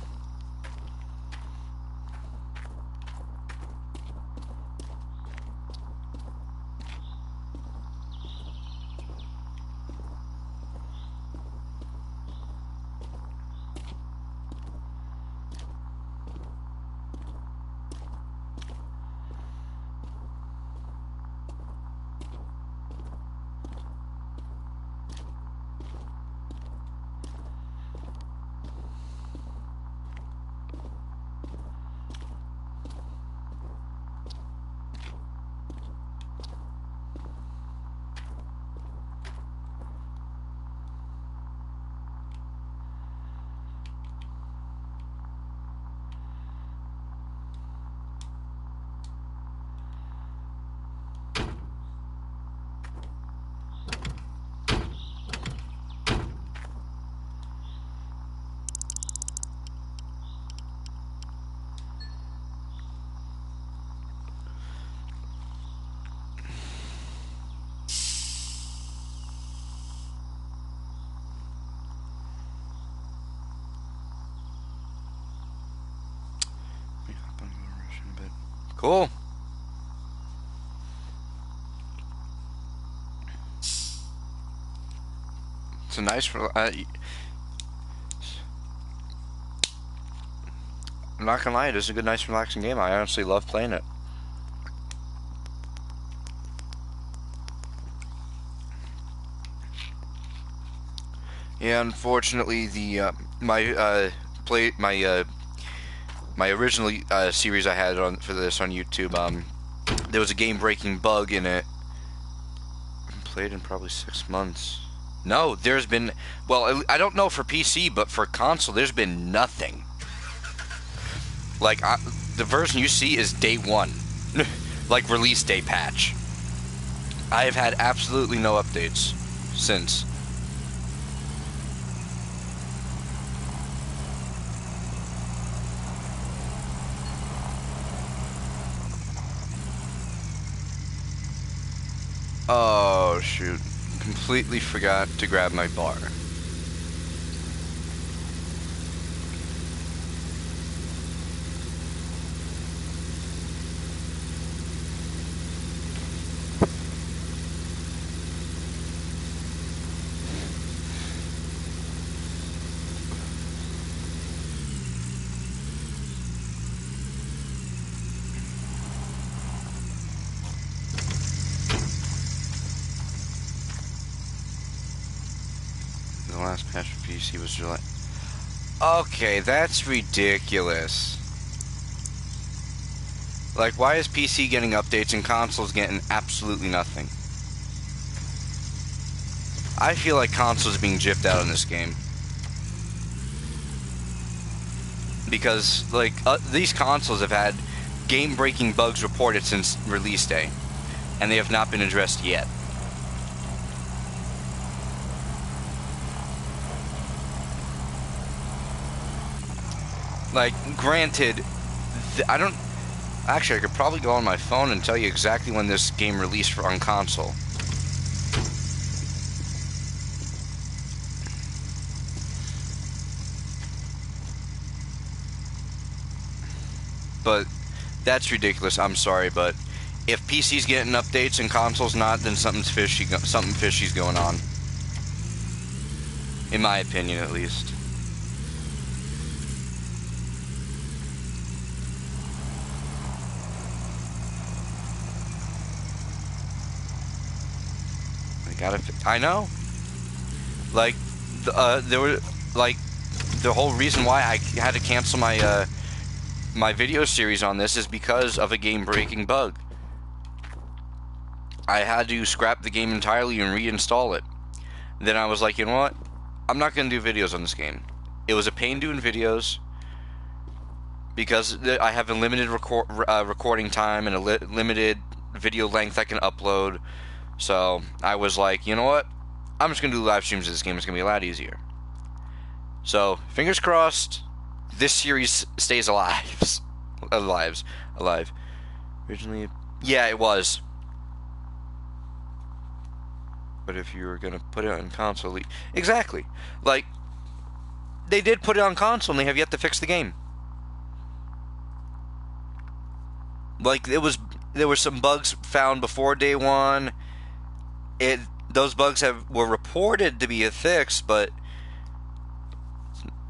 Cool. It's a nice. I'm not gonna lie, it is a good, nice, relaxing game. I honestly love playing it. Yeah, unfortunately, the my original series I had for this on YouTube, there was a game-breaking bug in it. I haven't played in probably 6 months. No, there's been, well, I don't know for PC, but for console, there's been nothing. Like, the version you see is day one, like release day patch. I have had absolutely no updates since. Oh, shoot. Completely forgot to grab my bar. The last patch for PC was July. Okay, that's ridiculous. Like, why is PC getting updates and consoles getting absolutely nothing? I feel like consoles are being gypped out on this game. Because, like, these consoles have had game-breaking bugs reported since release day. And they have not been addressed yet. Like, granted, actually, I could probably go on my phone and tell you exactly when this game released on console. But that's ridiculous. I'm sorry, but if PC's getting updates and consoles not, then something fishy's going on. In my opinion, at least. I know. Like, there were, like, the whole reason why I had to cancel my, my video series on this is because of a game-breaking bug. I had to scrap the game entirely and reinstall it. Then I was like, you know what? I'm not going to do videos on this game. It was a pain doing videos because I have a limited recording time and a limited video length I can upload. So I was like, you know what? I'm just going to do live streams of this game. It's going to be a lot easier. So, fingers crossed, this series stays alive. Alive. Originally, yeah, it was. But if you were going to put it on console... Exactly. Like, they did put it on console and they have yet to fix the game. Like, there were some bugs found before day one. Those bugs were reported to be a fix, but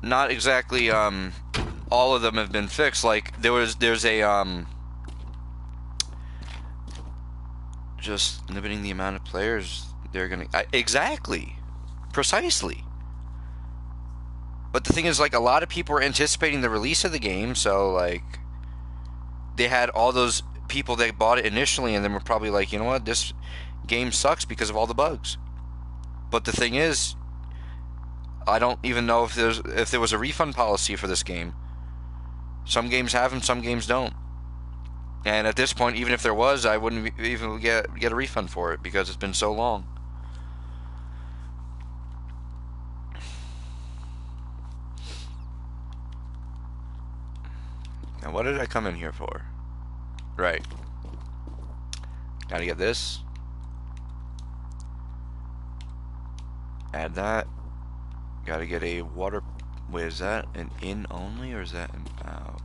not exactly all of them have been fixed. Like there's a just limiting the amount of players they're gonna exactly, precisely. But the thing is, like, a lot of people were anticipating the release of the game, so like they had all those people that bought it initially, and then were probably like, you know what, this game sucks because of all the bugs. But the thing is, I don't even know if there was a refund policy for this game. Some games have them, some games don't. And at this point, even if there was, I wouldn't even get a refund for it because it's been so long. Now, what did I come in here for? Right. Gotta get this. Add that. Gotta get a water... Wait, is that an in only, or is that an out?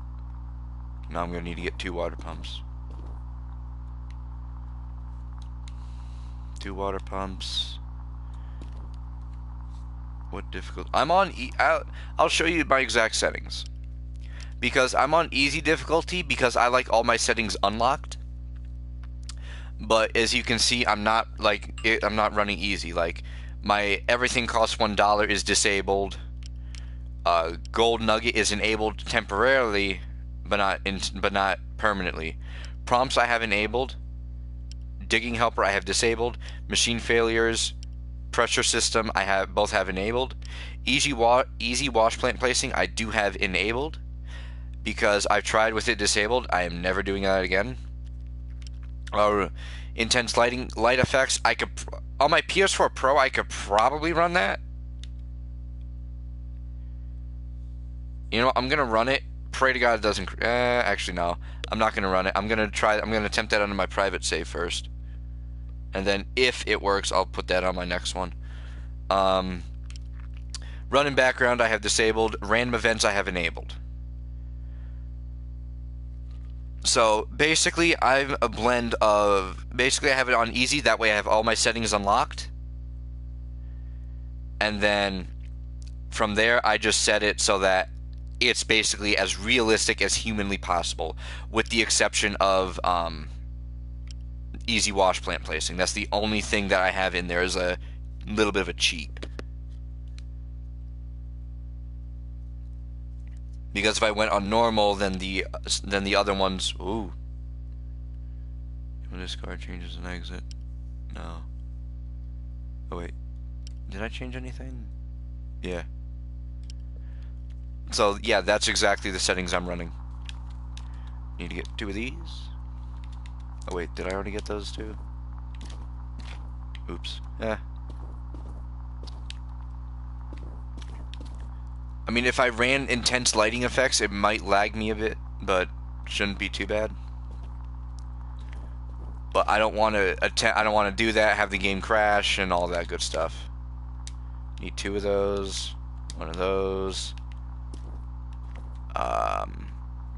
Now I'm gonna need to get 2 water pumps. 2 water pumps. What difficult... I'm on... I'll show you my exact settings. Because I'm on easy difficulty because I like all my settings unlocked. But as you can see, I'm not I'm not running easy. Like, my everything costs $1 is disabled. Gold nugget is enabled temporarily, but not permanently. Prompts I have enabled. Digging helper I have disabled. Machine failures, pressure system I both have enabled. Easy wash plant placing I do have enabled because I've tried with it disabled. I am never doing that again. Intense light effects I could on my PS4 Pro I could probably run that. You know, I'm gonna run it. Pray to God it doesn't. Actually, no. I'm not gonna run it. I'm gonna attempt that under my private save first. And then if it works, I'll put that on my next one. Running background I have disabled. Random events I have enabled. So basically I'm a blend of, basically I have it on easy, that way I have all my settings unlocked. And then from there I just set it so that it's basically as realistic as humanly possible, with the exception of easy wash plant placing. That's the only thing that I have in there as a little bit of a cheat. Because if I went on normal, then the other ones. Ooh. When this card changes an exit. No. Oh wait. Did I change anything? Yeah. So yeah, that's exactly the settings I'm running. Need to get 2 of these. Oh wait, did I already get those 2? Oops. Yeah. I mean, if I ran intense lighting effects, it might lag me a bit, but shouldn't be too bad. But I don't want to I don't want to do that, have the game crash and all that good stuff. Need 2 of those, 1 of those.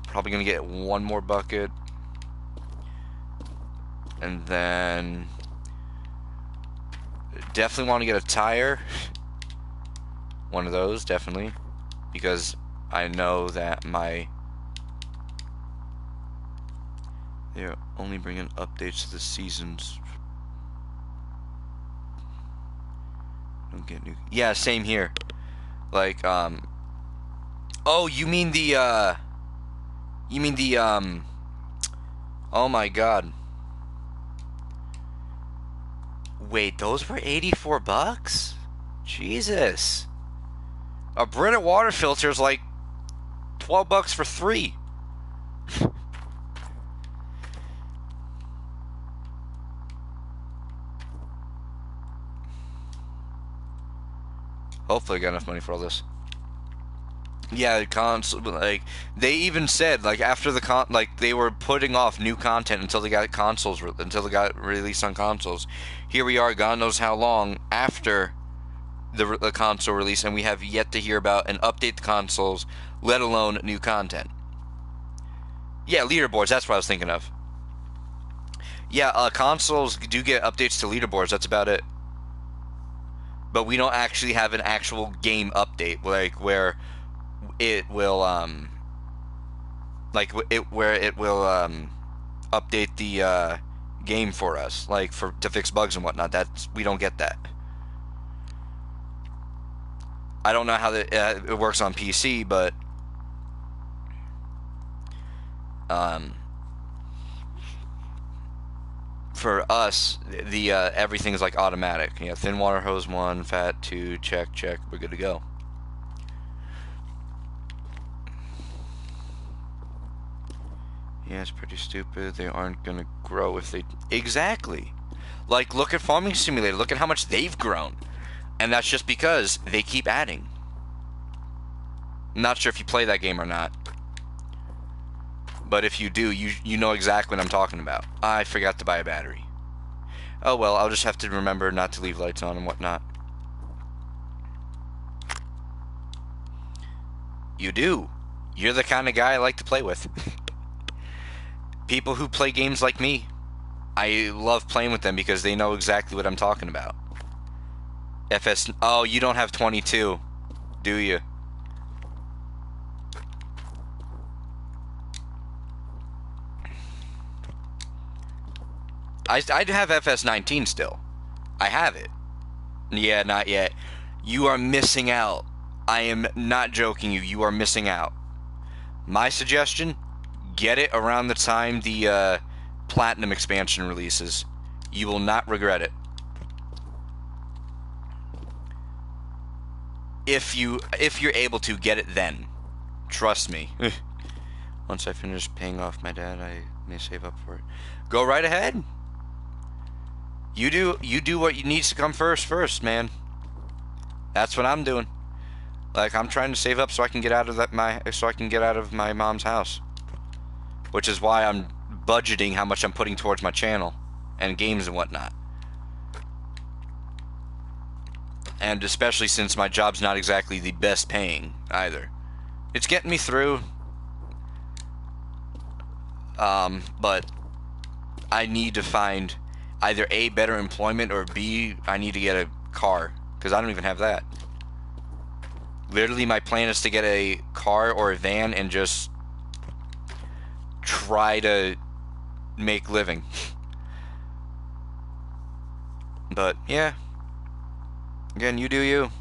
Probably gonna get 1 more bucket, and then definitely want to get a tire. 1 of those, definitely, because I know that they're only bringing updates to the seasons. Don't get new. Yeah, same here. Like, oh, you mean the, oh my god. Wait, those were 84 bucks? Jesus. A Brita water filter is like 12 bucks for 3. Hopefully I got enough money for all this. Yeah, like they even said, like, after the like they were putting off new content until they got consoles, until they got released on consoles. Here we are, God knows how long after the console release, and we have yet to hear about and update the consoles, let alone new content. Yeah, leaderboards, that's what I was thinking of. Yeah, consoles do get updates to leaderboards, that's about it. But we don't actually have an actual game update, like where it will update the game for us, like to fix bugs and whatnot. We don't get that. I don't know how it works on PC, but for us, the everything is like automatic. Yeah, thin water hose 1, fat 2, check, we're good to go. Yeah, it's pretty stupid. They aren't gonna grow if they... Exactly. Like, look at Farming Simulator. Look at how much they've grown. And that's just because they keep adding. I'm not sure if you play that game or not. But if you do, you know exactly what I'm talking about. I forgot to buy a battery. Oh well, I'll just have to remember not to leave lights on and whatnot. You do. You're the kind of guy I like to play with. People who play games like me, I love playing with them because they know exactly what I'm talking about. Oh, you don't have 22, do you? I have FS19 still. I have it. Yeah, not yet. You are missing out. I am not joking you. You are missing out. My suggestion, get it around the time the Platinum expansion releases. You will not regret it. If you're able to, get it then. Trust me. Once I finish paying off my dad, I may save up for it. Go right ahead. You do what needs to come first, man. That's what I'm doing. Like, I'm trying to save up so I can get out of my mom's house. Which is why I'm budgeting how much I'm putting towards my channel and games and whatnot. And especially since my job's not exactly the best paying either. It's getting me through. But I need to find either A, better employment, or B, I need to get a car. Because I don't even have that. Literally, my plan is to get a car or a van and just try to make living. But, yeah. Again, you do you.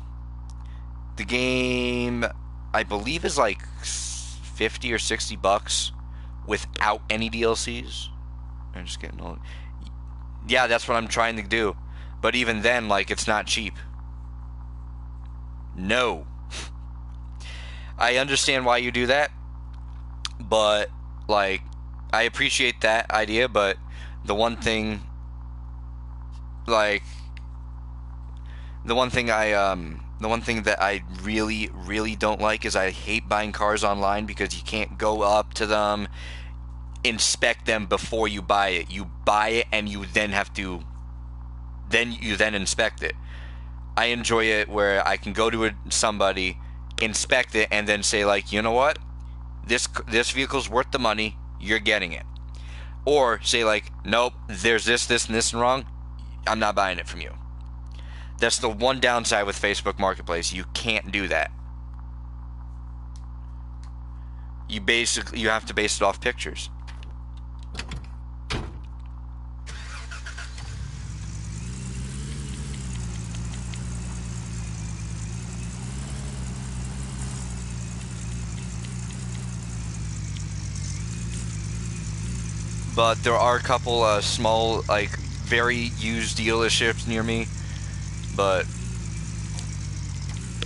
The game, I believe, is like 50 or 60 bucks without any DLCs. I'm just getting old. Yeah, that's what I'm trying to do. But even then, like, it's not cheap. No. I understand why you do that. But, like, I appreciate that idea, but the one thing, like, the one thing that I really, really don't like is I hate buying cars online because you can't go up to them, inspect them before you buy it. You buy it and you then have to, then inspect it. I enjoy it where I can go to somebody, inspect it, and then say, like, you know what? This vehicle's worth the money. You're getting it. Or say, like, nope, there's this, and this wrong. I'm not buying it from you. That's the one downside with Facebook Marketplace. You can't do that. You have to base it off pictures. But there are a couple small, like, very used dealerships near me. But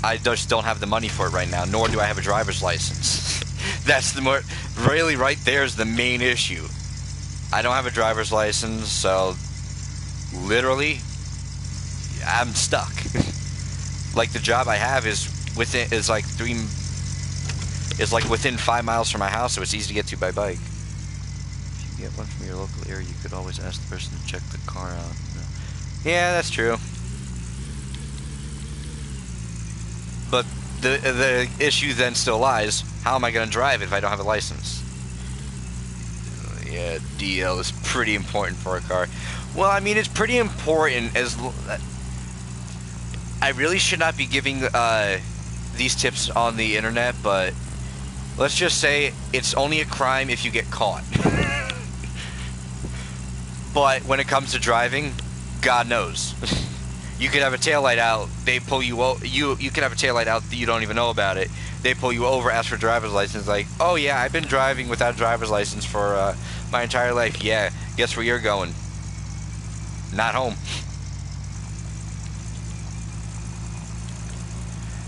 I just don't have the money for it right now, nor do I have a driver's license. That's really right there's the main issue. I don't have a driver's license, so literally I'm stuck. Like, the job I have is within 5 miles from my house, so it's easy to get to by bike. If you get one from your local area, you could always ask the person to check the car out. Yeah, that's true. But the issue then still lies, how am I going to drive if I don't have a license? Yeah, DL is pretty important for a car. Well, I mean, it's pretty important as... I really should not be giving these tips on the internet, but let's just say it's only a crime if you get caught. But when it comes to driving, God knows. You could have a taillight out, they pull you over. You could have a taillight out that you don't even know about it. They pull you over, ask for a driver's license, like, oh yeah, I've been driving without a driver's license for my entire life. Yeah, guess where you're going? Not home.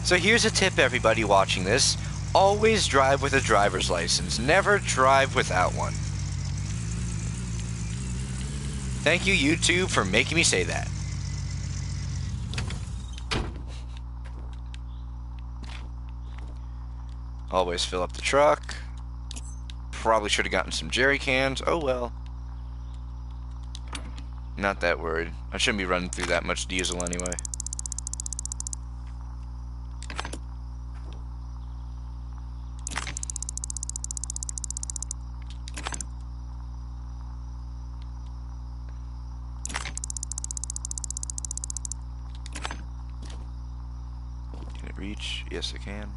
So here's a tip, everybody watching this. Always drive with a driver's license. Never drive without one. Thank you, YouTube, for making me say that. Always fill up the truck. Probably should have gotten some jerry cans. Oh well. Not that worried. I shouldn't be running through that much diesel anyway. Can it reach? Yes, it can.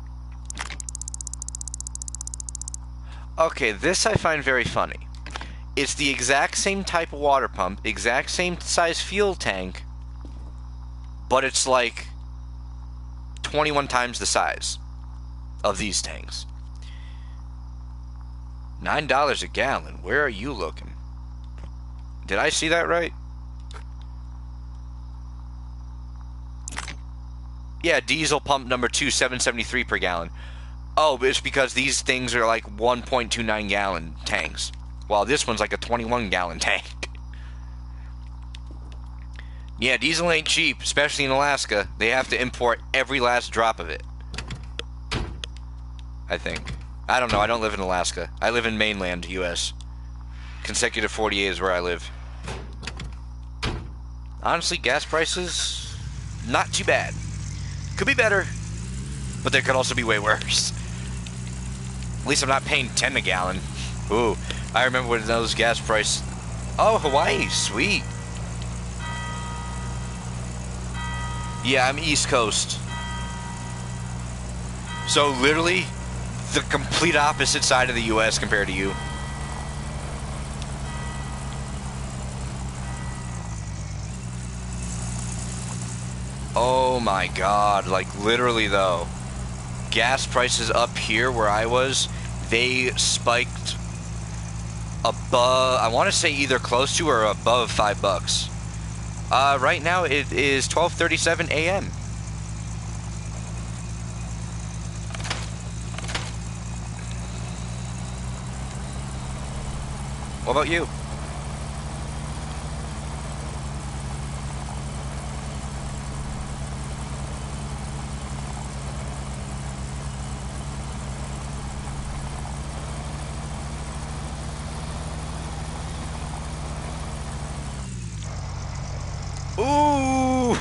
Okay, this I find very funny. It's the exact same type of water pump, exact same size fuel tank, but it's like 21 times the size of these tanks. $9 a gallon. Where are you looking? Did I see that right? Yeah, diesel pump number 2, $7.73 per gallon. Oh, it's because these things are like 1.29 gallon tanks, while this one's like a 21 gallon tank. Yeah, diesel ain't cheap, especially in Alaska. They have to import every last drop of it. I think. I don't know, I don't live in Alaska. I live in mainland US. Consecutive 48 is where I live. Honestly, gas prices, not too bad. Could be better, but there could also be way worse. At least I'm not paying 10 a gallon. Ooh, I remember when those gas prices... Oh, Hawaii, sweet. Yeah, I'm East Coast. So literally, the complete opposite side of the U.S. compared to you. Oh my god, like literally though. Gas prices up here where I was, they spiked above, I want to say either close to or above $5. Right now it is 12:37 a.m. What about you? Ooh,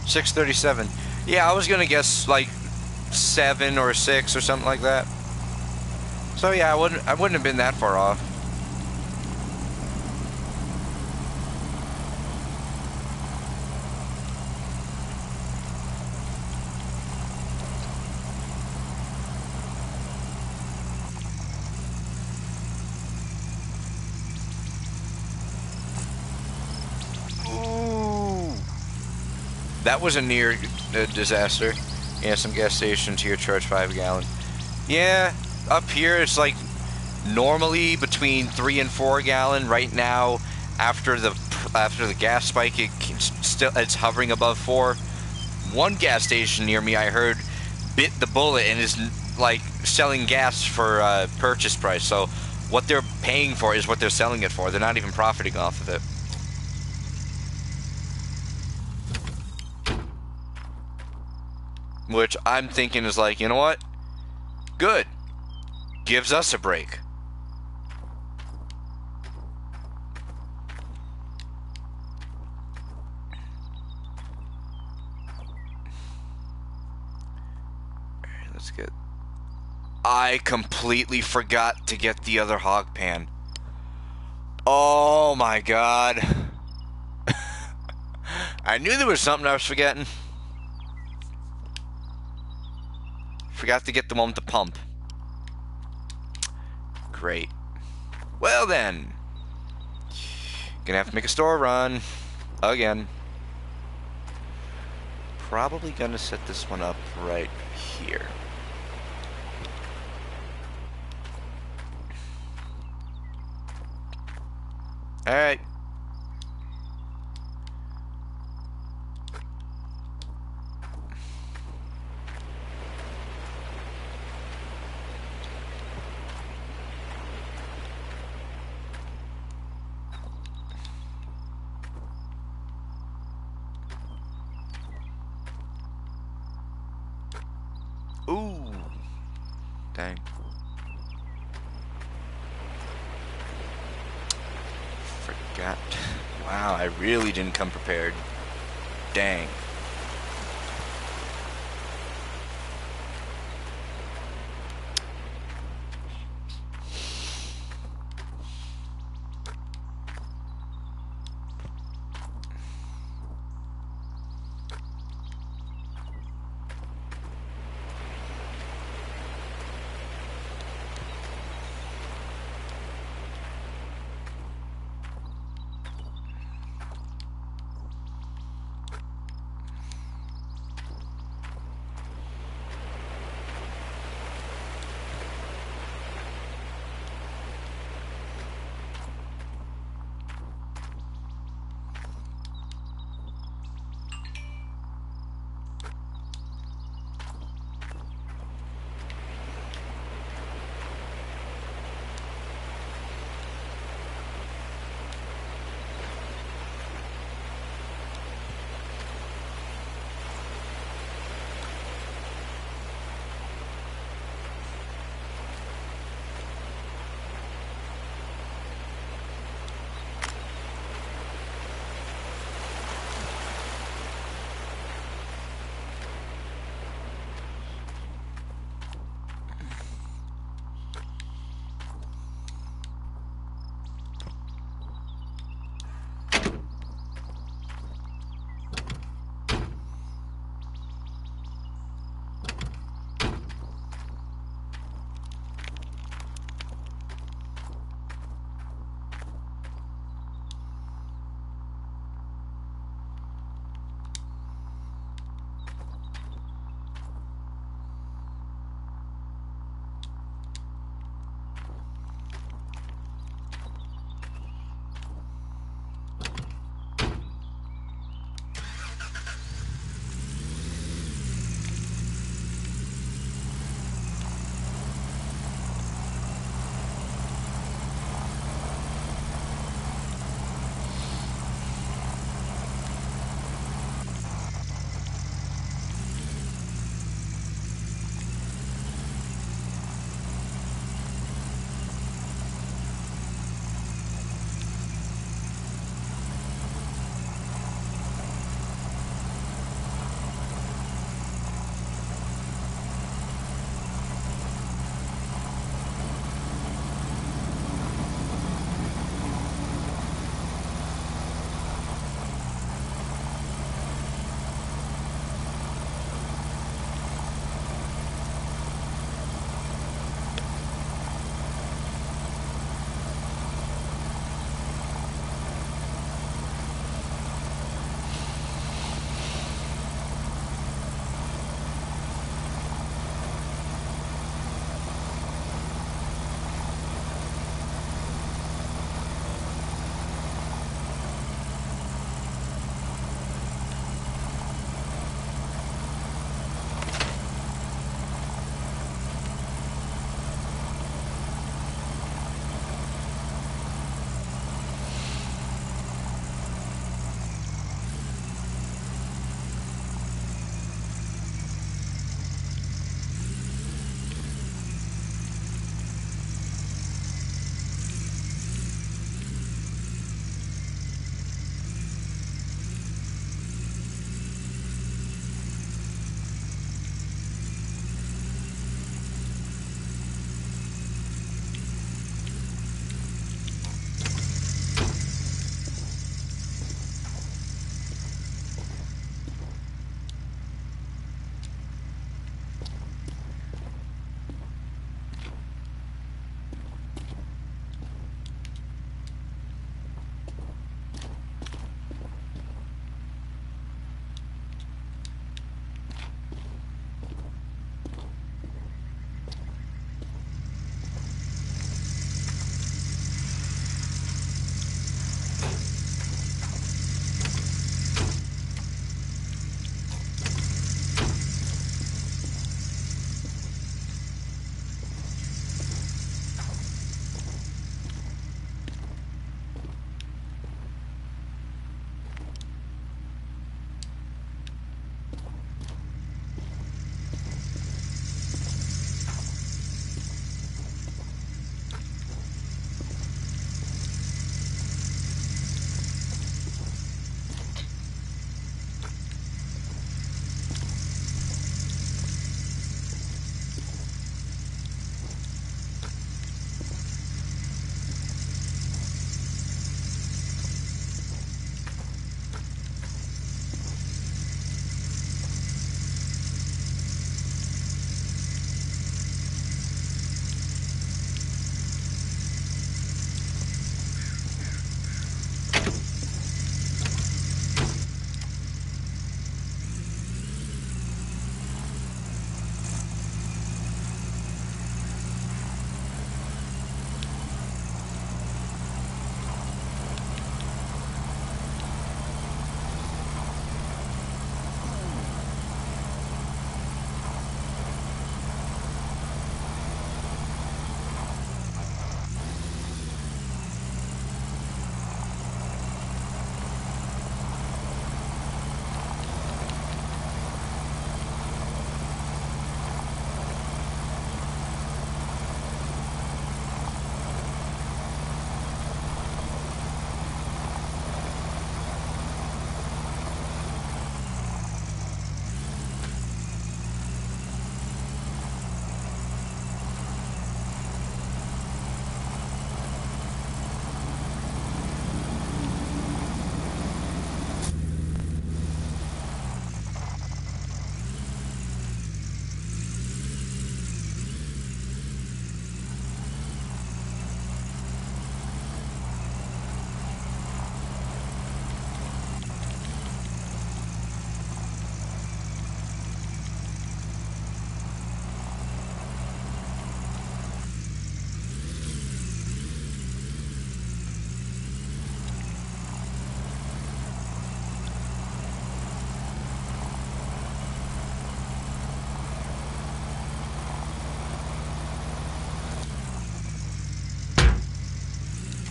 6:37. Yeah, I was gonna guess like 7 or 6 or something like that. So yeah, I wouldn't have been that far off. Ooh, that was a near disaster. Yeah, some gas stations here charge 5 a gallon. Yeah, up here it's like normally between 3 and 4 a gallon. Right now, after the gas spike, it's hovering above 4. One gas station near me I heard bit the bullet and is like selling gas for purchase price. So what they're paying for is what they're selling it for. They're not even profiting off of it. Which I'm thinking is like, you know what? Good. Gives us a break. Alright, let's get... I completely forgot to get the other hog pan. Oh my god. I knew there was something I was forgetting. Forgot to get the one with the pump. Great. Well then. Gonna have to make a store run. Again. Probably gonna set this one up right here. Alright. Ooh. Dang. Forgot. Wow, I really didn't come prepared. Dang.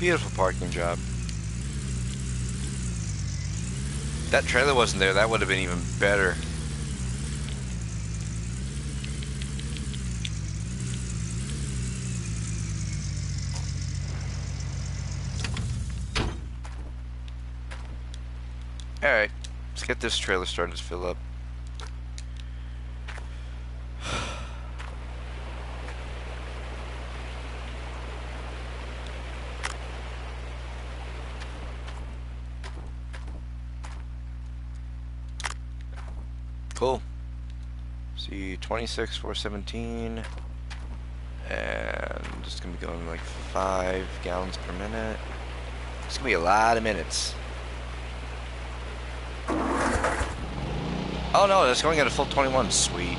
Beautiful parking job. That trailer wasn't there, that would have been even better. Alright, let's get this trailer started to fill up. Cool. See, 26,417, and it's gonna be going like 5 gallons per minute. It's gonna be a lot of minutes. Oh no, it's going at a full 21. Sweet.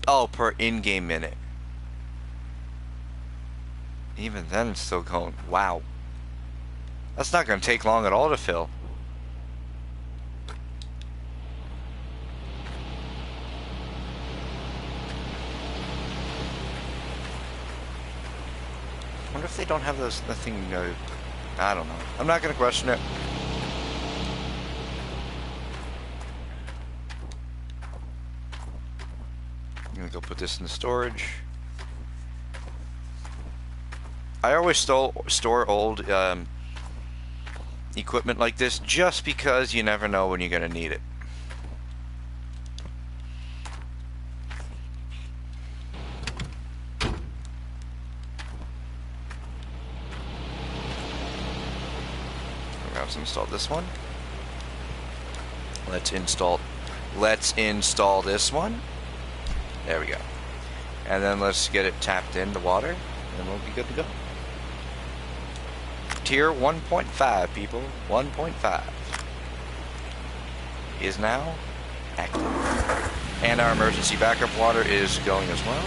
Oh, per in-game minute. Even then, it's still going. Wow. That's not going to take long at all to fill. I wonder if they don't have those. Nothing. I don't know. I'm not going to question it. I'm going to go put this in the storage. I always store old equipment like this just because you never know when you're going to need it. Let's install this one. Let's install this one. There we go. And then let's get it tapped into water, and we'll be good to go. Tier 1.5, people. 1.5 is now active. And our emergency backup water is going as well.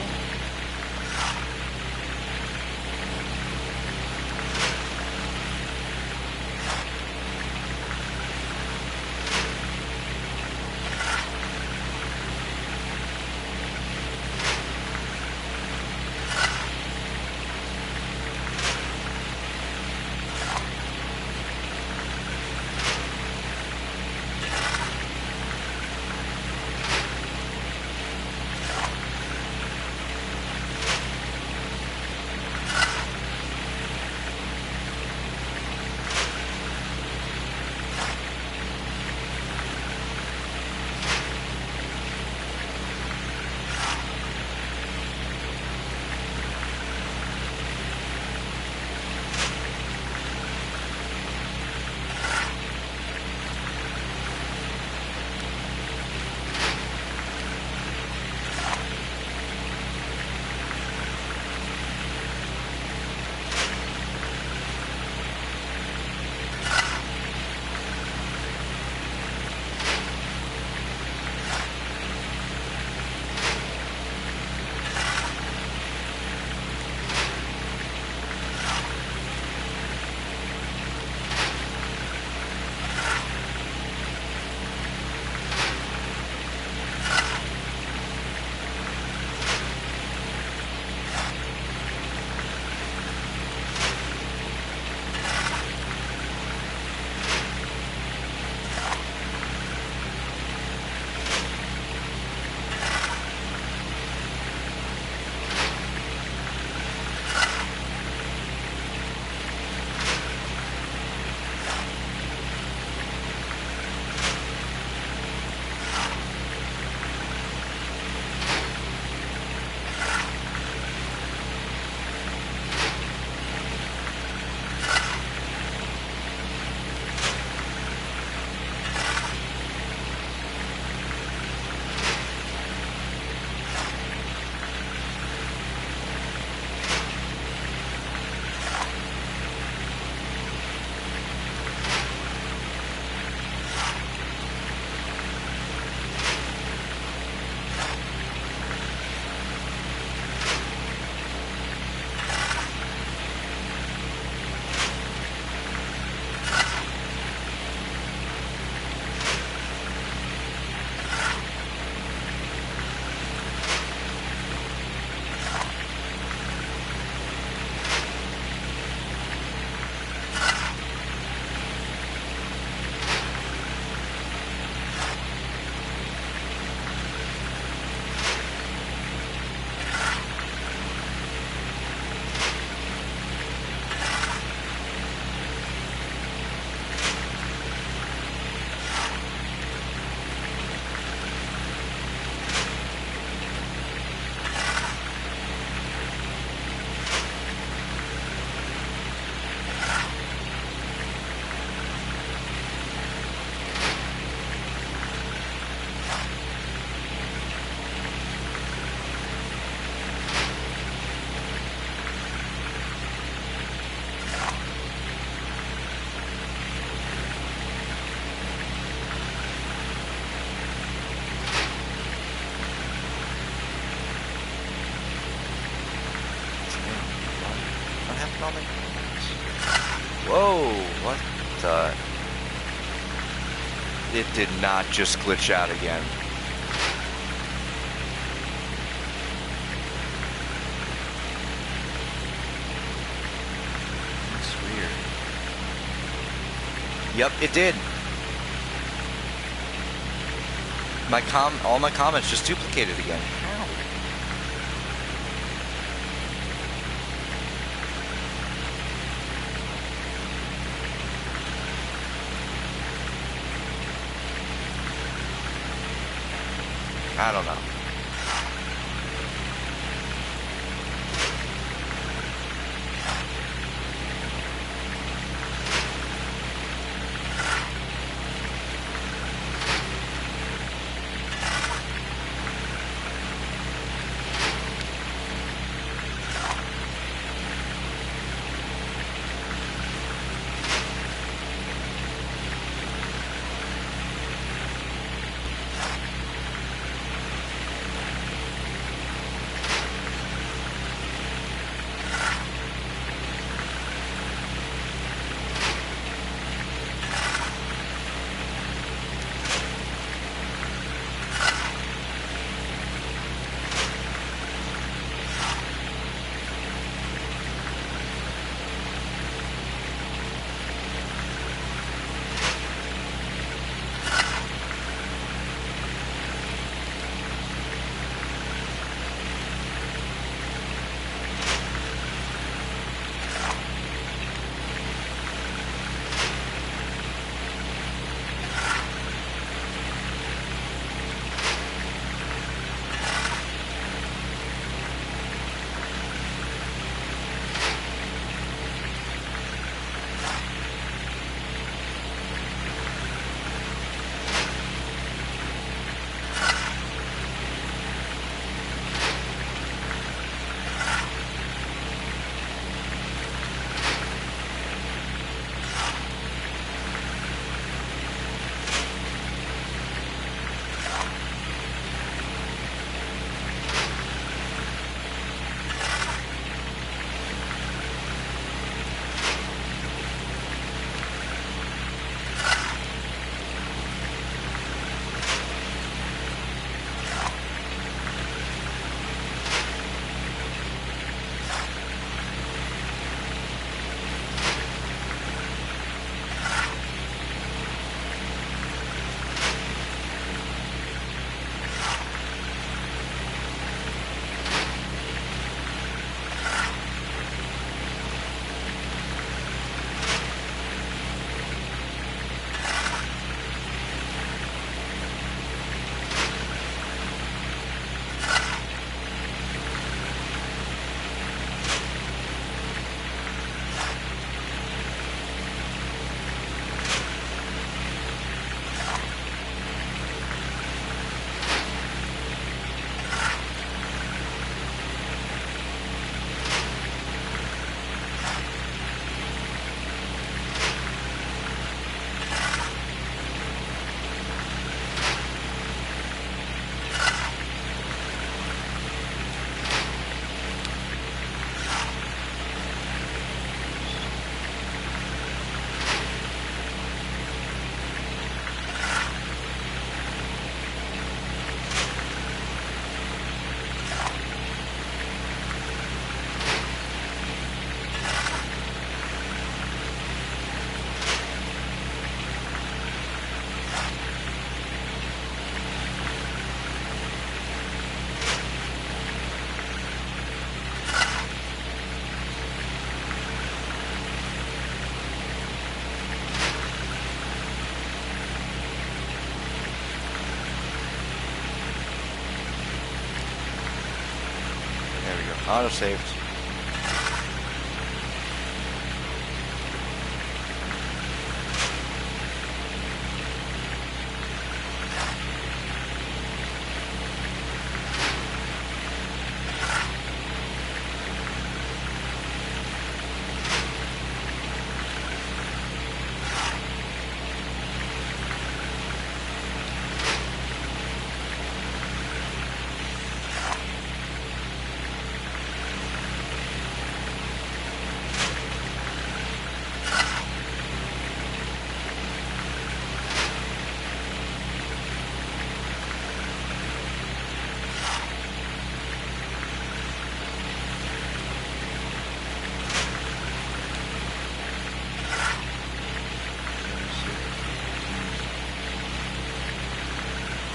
smell me? Whoa, what the? It did not just glitch out again. That's weird. Yep, it did. All my comments just duplicated again. How? I don't know. Auto-saved.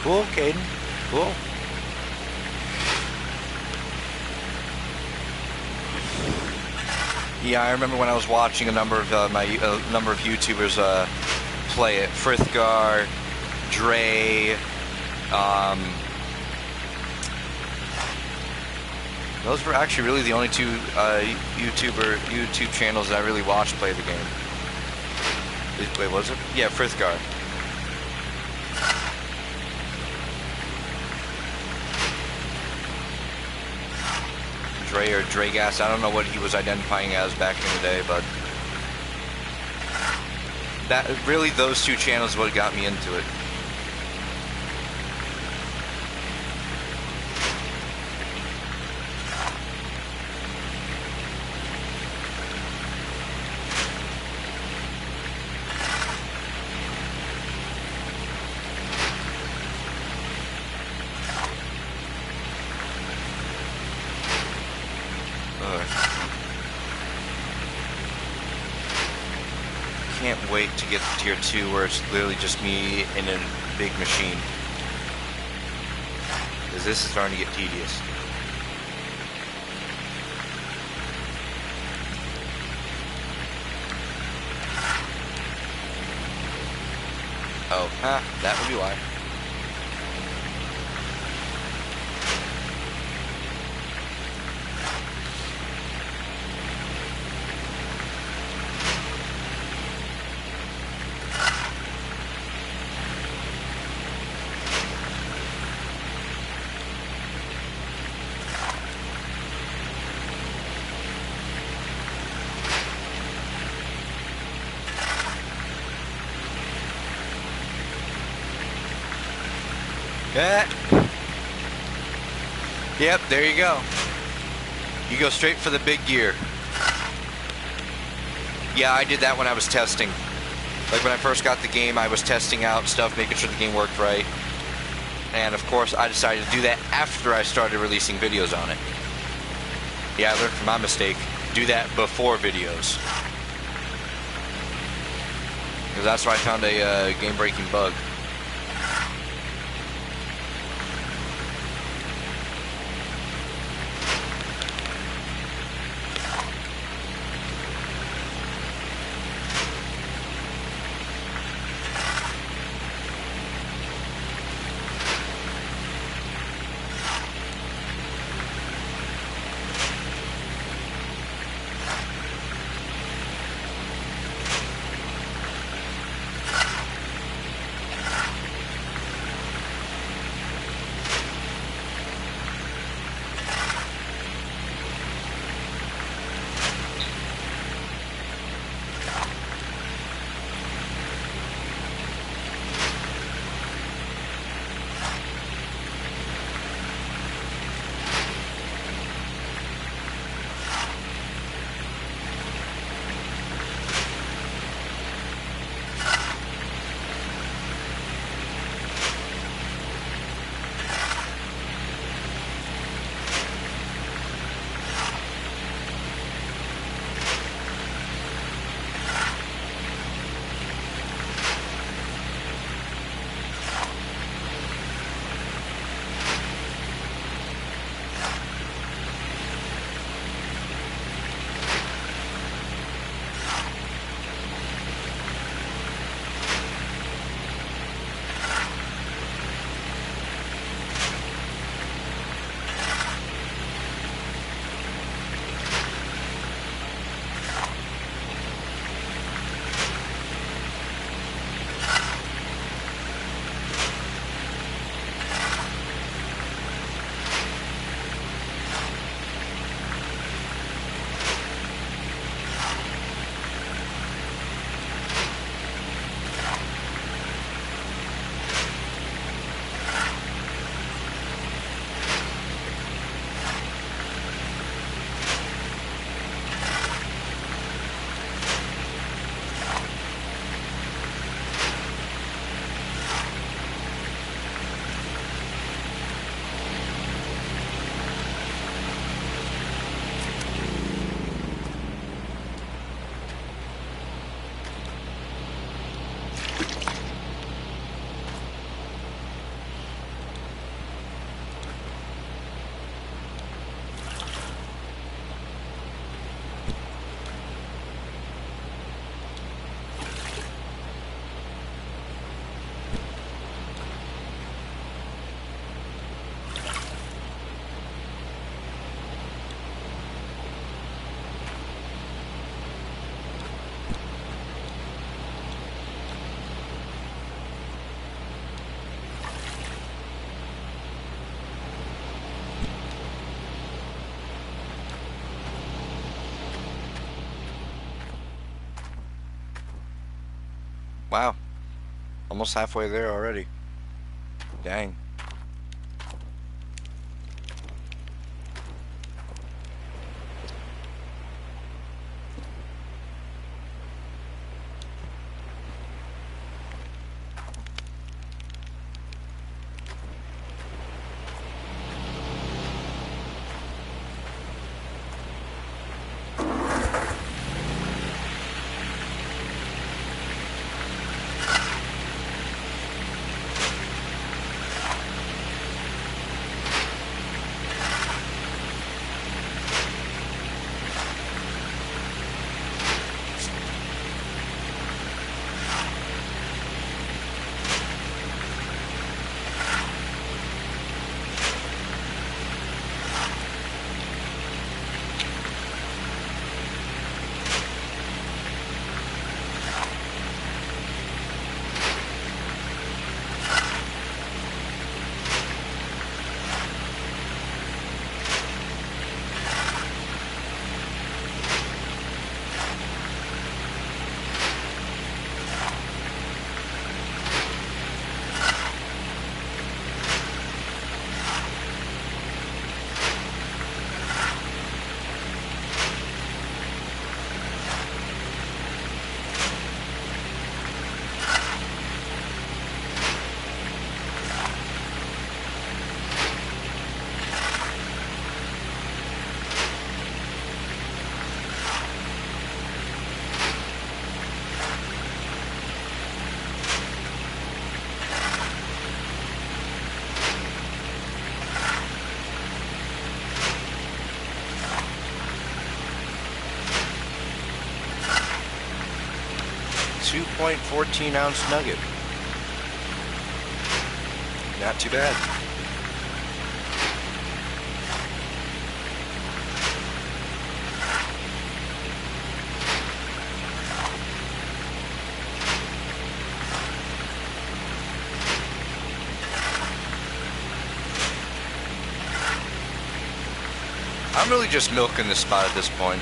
Cool, Caden. Cool. Yeah, I remember when I was watching a number of number of YouTubers play it. Frithgar, Dre. Those were actually really the only two YouTube channels that I really watched play the game. Wait, was it? Yeah, Frithgar. Dre or Dregas, I don't know what he was identifying as back in the day, but that really those two channels what got me into it. Can't wait to get to tier 2 where it's literally just me in a big machine. Because this is starting to get tedious. Oh, that would be why. Yep, there you go. You go straight for the big gear. Yeah, I did that when I was testing. Like when I first got the game, I was testing out stuff, making sure the game worked right. And of course, I decided to do that after I started releasing videos on it. Yeah, I learned from my mistake. Do that before videos. Because that's where I found a game-breaking bug. Wow, almost halfway there already. Dang. .14-ounce nugget. Not too bad. I'm really just milking this spot at this point.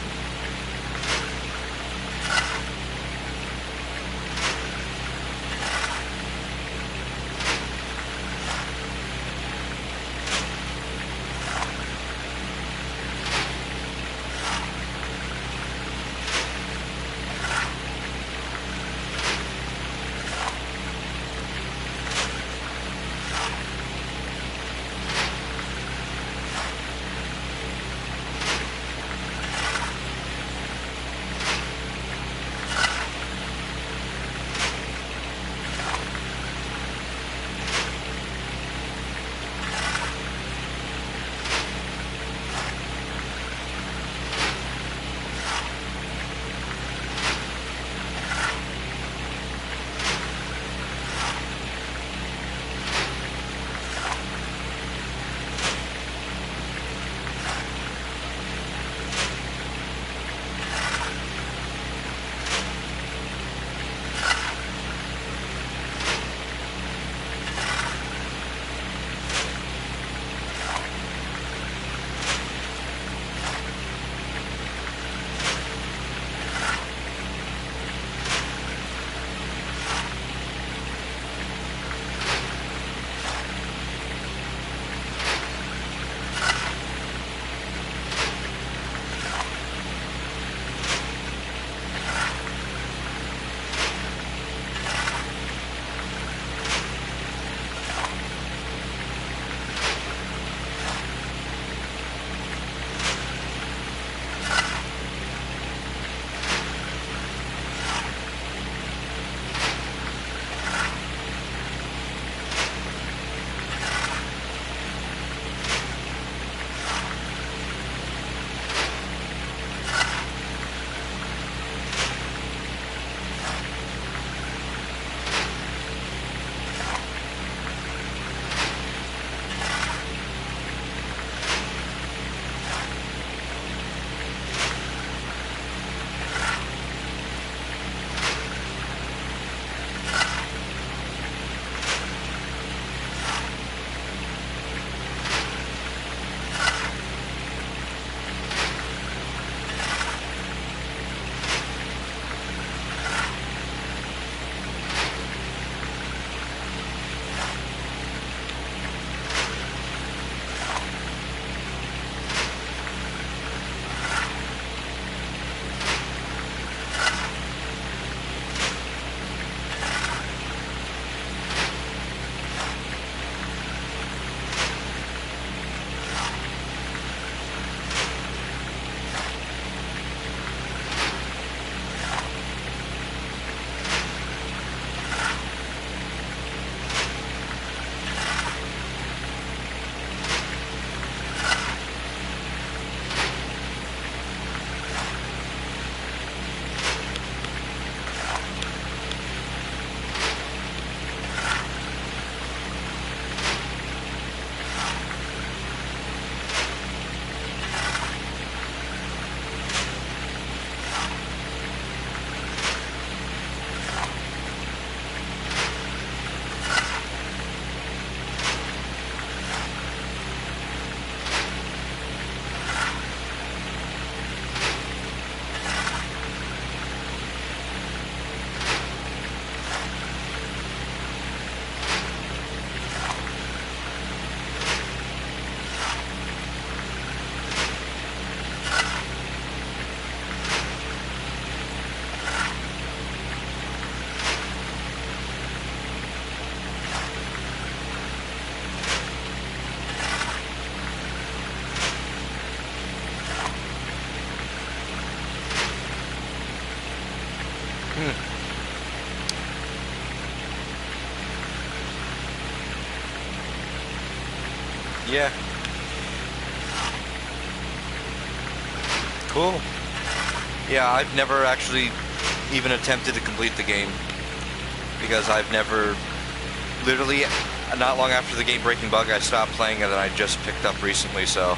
Yeah. Cool. Yeah, I've never actually even attempted to complete the game because I've never, literally, not long after the game Breaking Bug, I stopped playing it and I just picked up recently, so.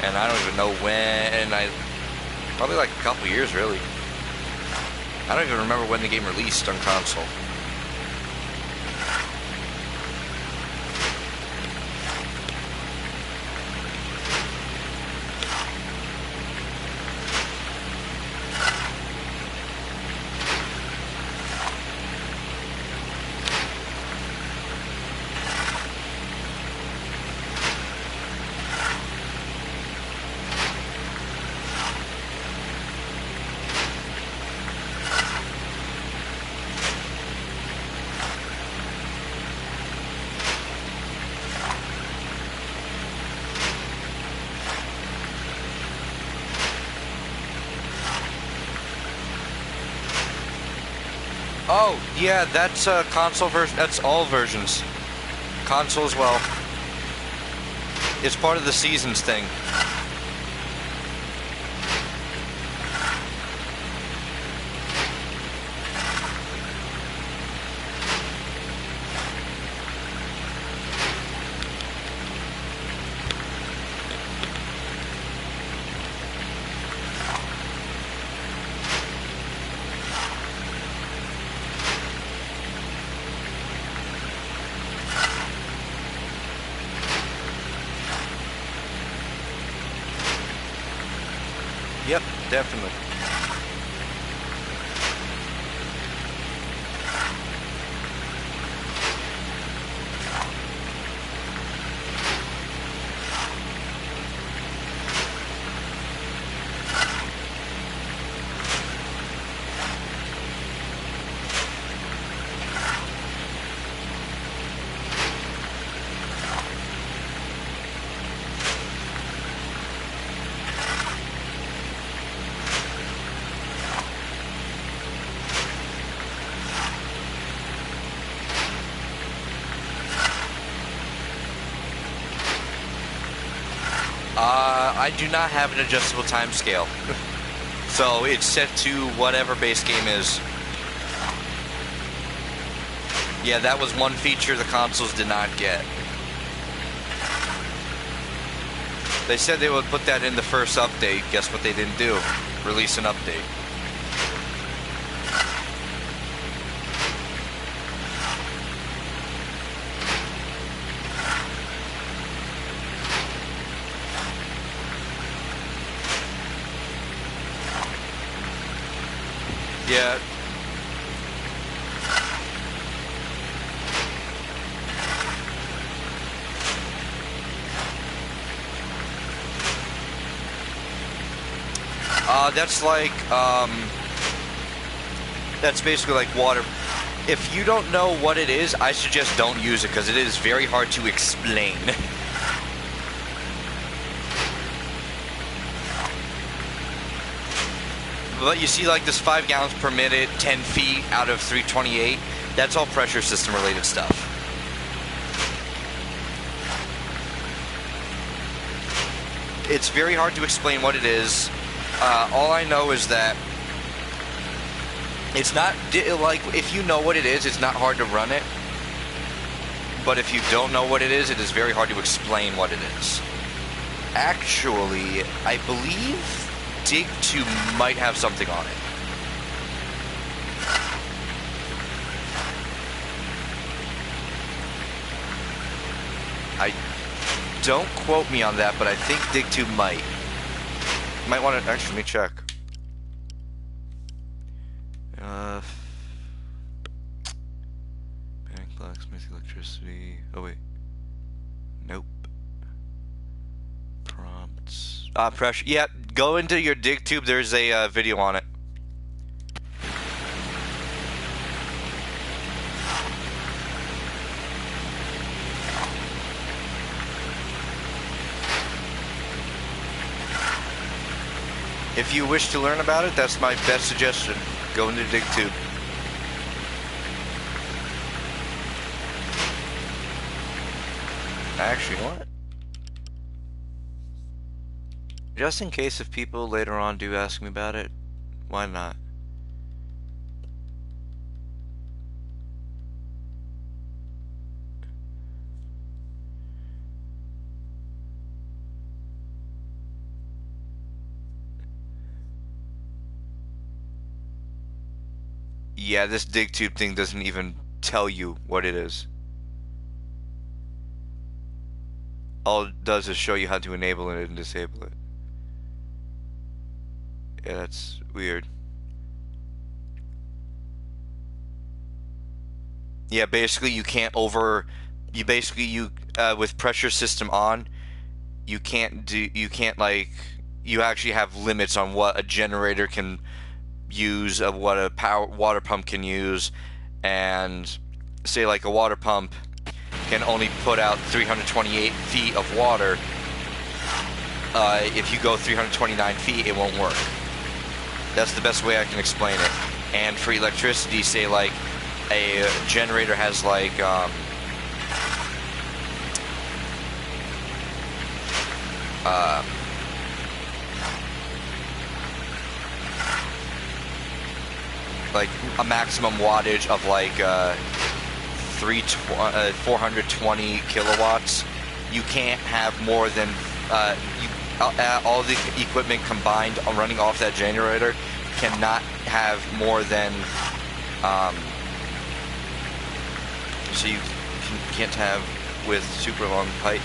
And I don't even know when, probably like a couple years, really. I don't even remember when the game released on console. Oh, yeah, that's a console version. That's all versions. Console as well. It's part of the seasons thing. Yep, definitely. I do not have an adjustable time scale. So it's set to whatever base game is. Yeah, that was one feature the consoles did not get. They said they would put that in the first update. Guess what they didn't do? Release an update. Yeah. That's like, that's basically like water. If you don't know what it is, I suggest don't use it because it is very hard to explain. But you see, like this 5 gallons per minute, 10 feet out of 328, that's all pressure system related stuff. It's very hard to explain what it is. All I know is that it's not, like, if you know what it is, it's not hard to run it. But if you don't know what it is very hard to explain what it is. Actually, I believe Dig 2 might have something on it. Don't quote me on that, but I think Dig 2 might. Might want to actually, let me check. Bank, blacksmith, electricity. Oh wait. Nope. Prompts. Pressure. Yeah, go into your dig tube. There's a video on it. If you wish to learn about it, that's my best suggestion. Go into dig tube. Actually, what? Just in case if people later on do ask me about it, why not? Yeah, this dig tube thing doesn't even tell you what it is. All it does is show you how to enable it and disable it. Yeah, that's weird. Yeah, basically you can't with pressure system on, you can't you actually have limits on what a generator can use, of what a water pump can use, and say like a water pump can only put out 328 feet of water. If you go 329 feet, it won't work. That's the best way I can explain it. And for electricity, say like a generator has like a maximum wattage of like 420 kilowatts. You can't have more than all the equipment combined running off that generator cannot have more than so you can't have with super long pipe.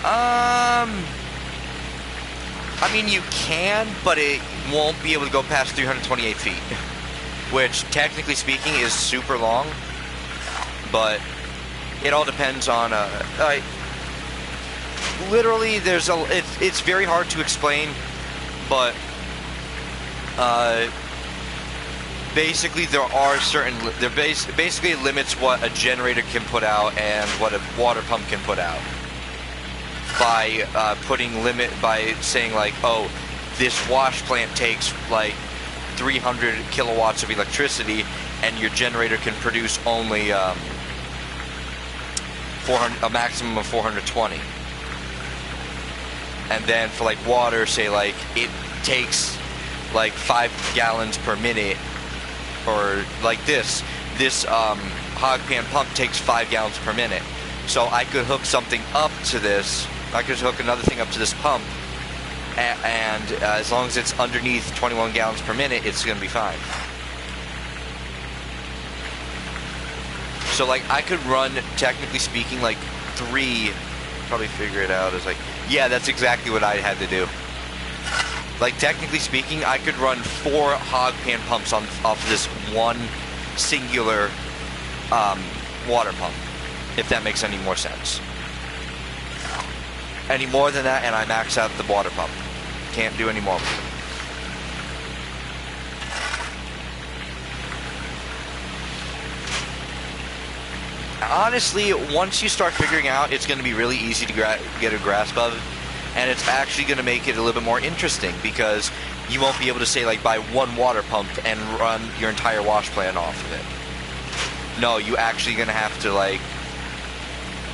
I mean, you can, but it won't be able to go past 328 feet, which technically speaking is super long, but it all depends on literally it's very hard to explain, but basically basically limits what a generator can put out and what a water pump can put out by by saying like, oh, this wash plant takes like 300 kilowatts of electricity and your generator can produce only a maximum of 420. And then for like water, say like it takes like 5 gallons per minute, or like this hog pan pump takes 5 gallons per minute. So I could hook something up to this. I could hook another thing up to this pump, and as long as it's underneath 21 gallons per minute, it's going to be fine. So like I could run, technically speaking, like 3, probably figure it out as like, yeah, that's exactly what I had to do. Like technically speaking, I could run 4 hog pan pumps off this one singular water pump, if that makes any more sense. Any more than that and I max out the water pump. Can't do any more with it. Honestly, once you start figuring out, it's going to be really easy to get a grasp of, and it's actually going to make it a little bit more interesting, because you won't be able to say like buy one water pump and run your entire wash plant off of it. No, you actually going to have to like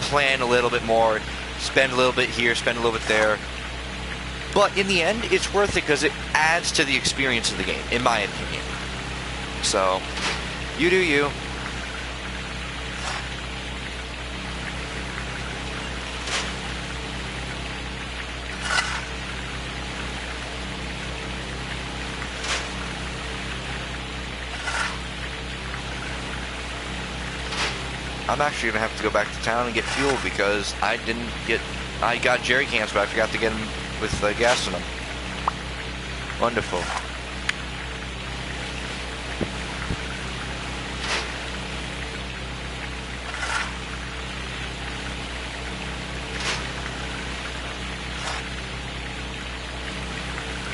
plan a little bit more, spend a little bit here, spend a little bit there. But in the end, it's worth it because it adds to the experience of the game, in my opinion. So, you do you. I'm actually going to have to go back to town and get fuel because I got jerry cans, but I forgot to get them with gas in them. Wonderful.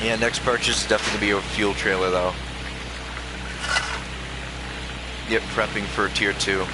Yeah, next purchase is definitely going to be a fuel trailer though. Yep, prepping for tier 2.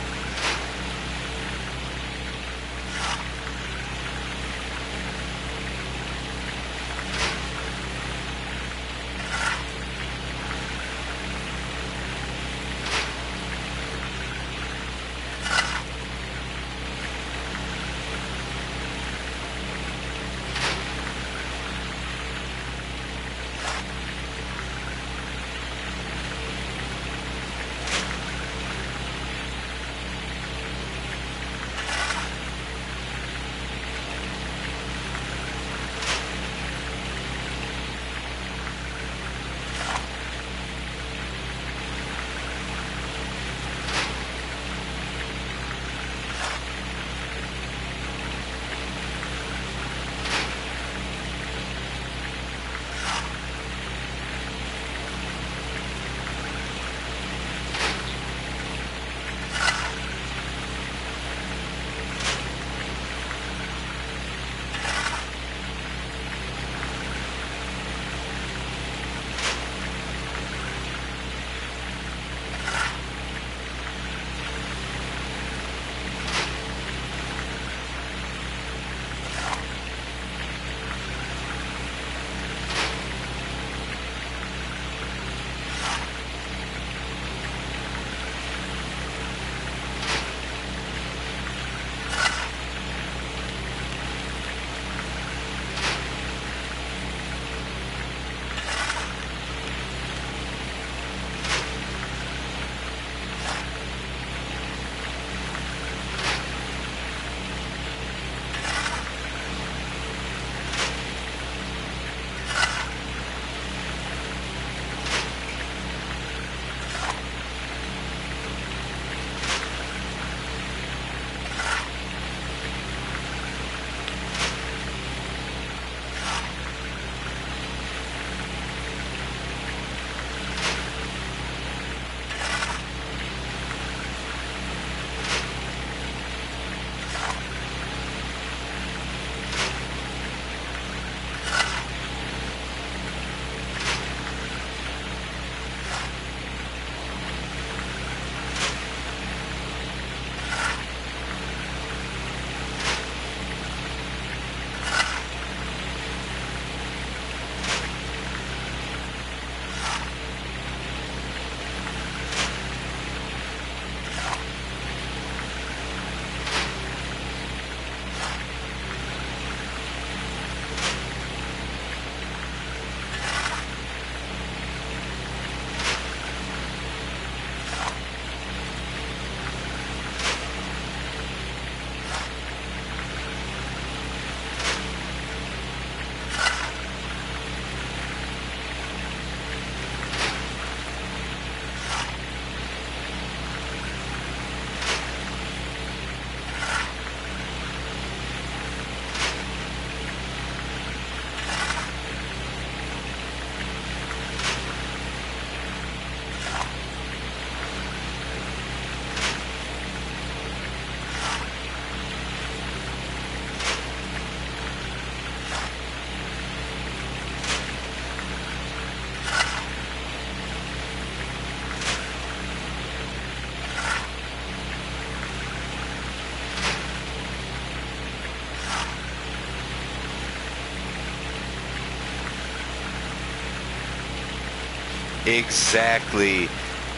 Exactly.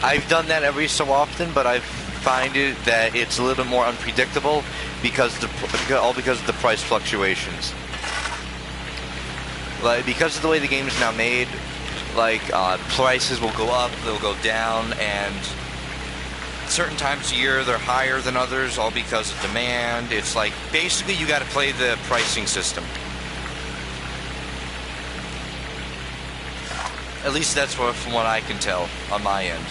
I've done that every so often, but I find it that it's a little bit more unpredictable because all because of the price fluctuations. Like, because of the way the game is now made, like, prices will go up, they'll go down, and certain times of year they're higher than others, all because of demand. It's like, basically you gotta play the pricing system. At least that's from what I can tell on my end.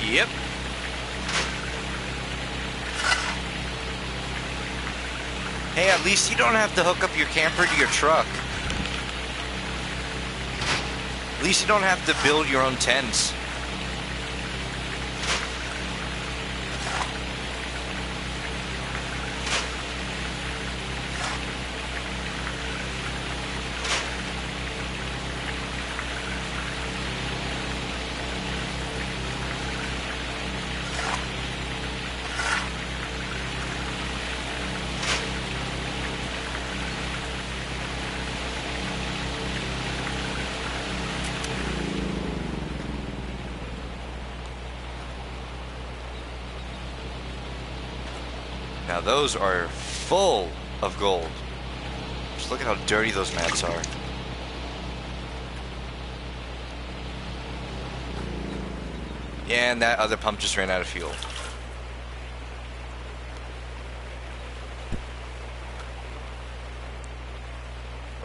Yep. Hey, at least you don't have to hook up your camper to your truck. At least you don't have to build your own tents. Now those are full of gold. Just look at how dirty those mats are. Yeah, and that other pump just ran out of fuel.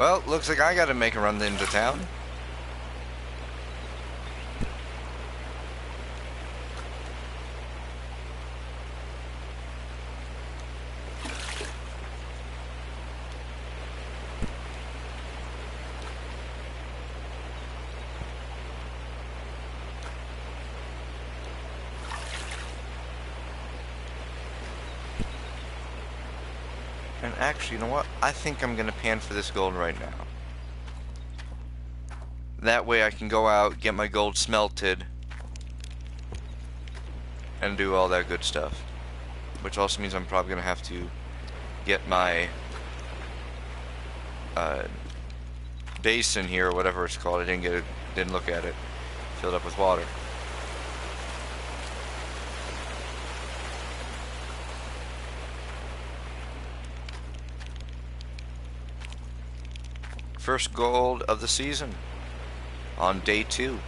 Well, looks like I gotta make a run into town. And actually, you know what? I think I'm gonna pan for this gold right now. That way I can go out, get my gold smelted, and do all that good stuff. Which also means I'm probably gonna have to get my basin here, or whatever it's called. I didn't look at it. Filled up with water. First gold of the season on day 2.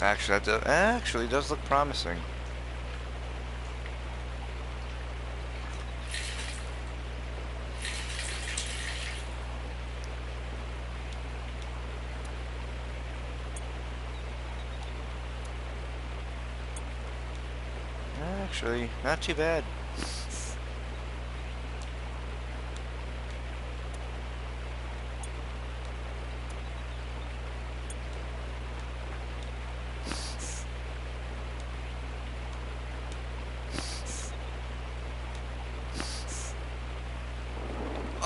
Actually, that actually does look promising. Actually, not too bad.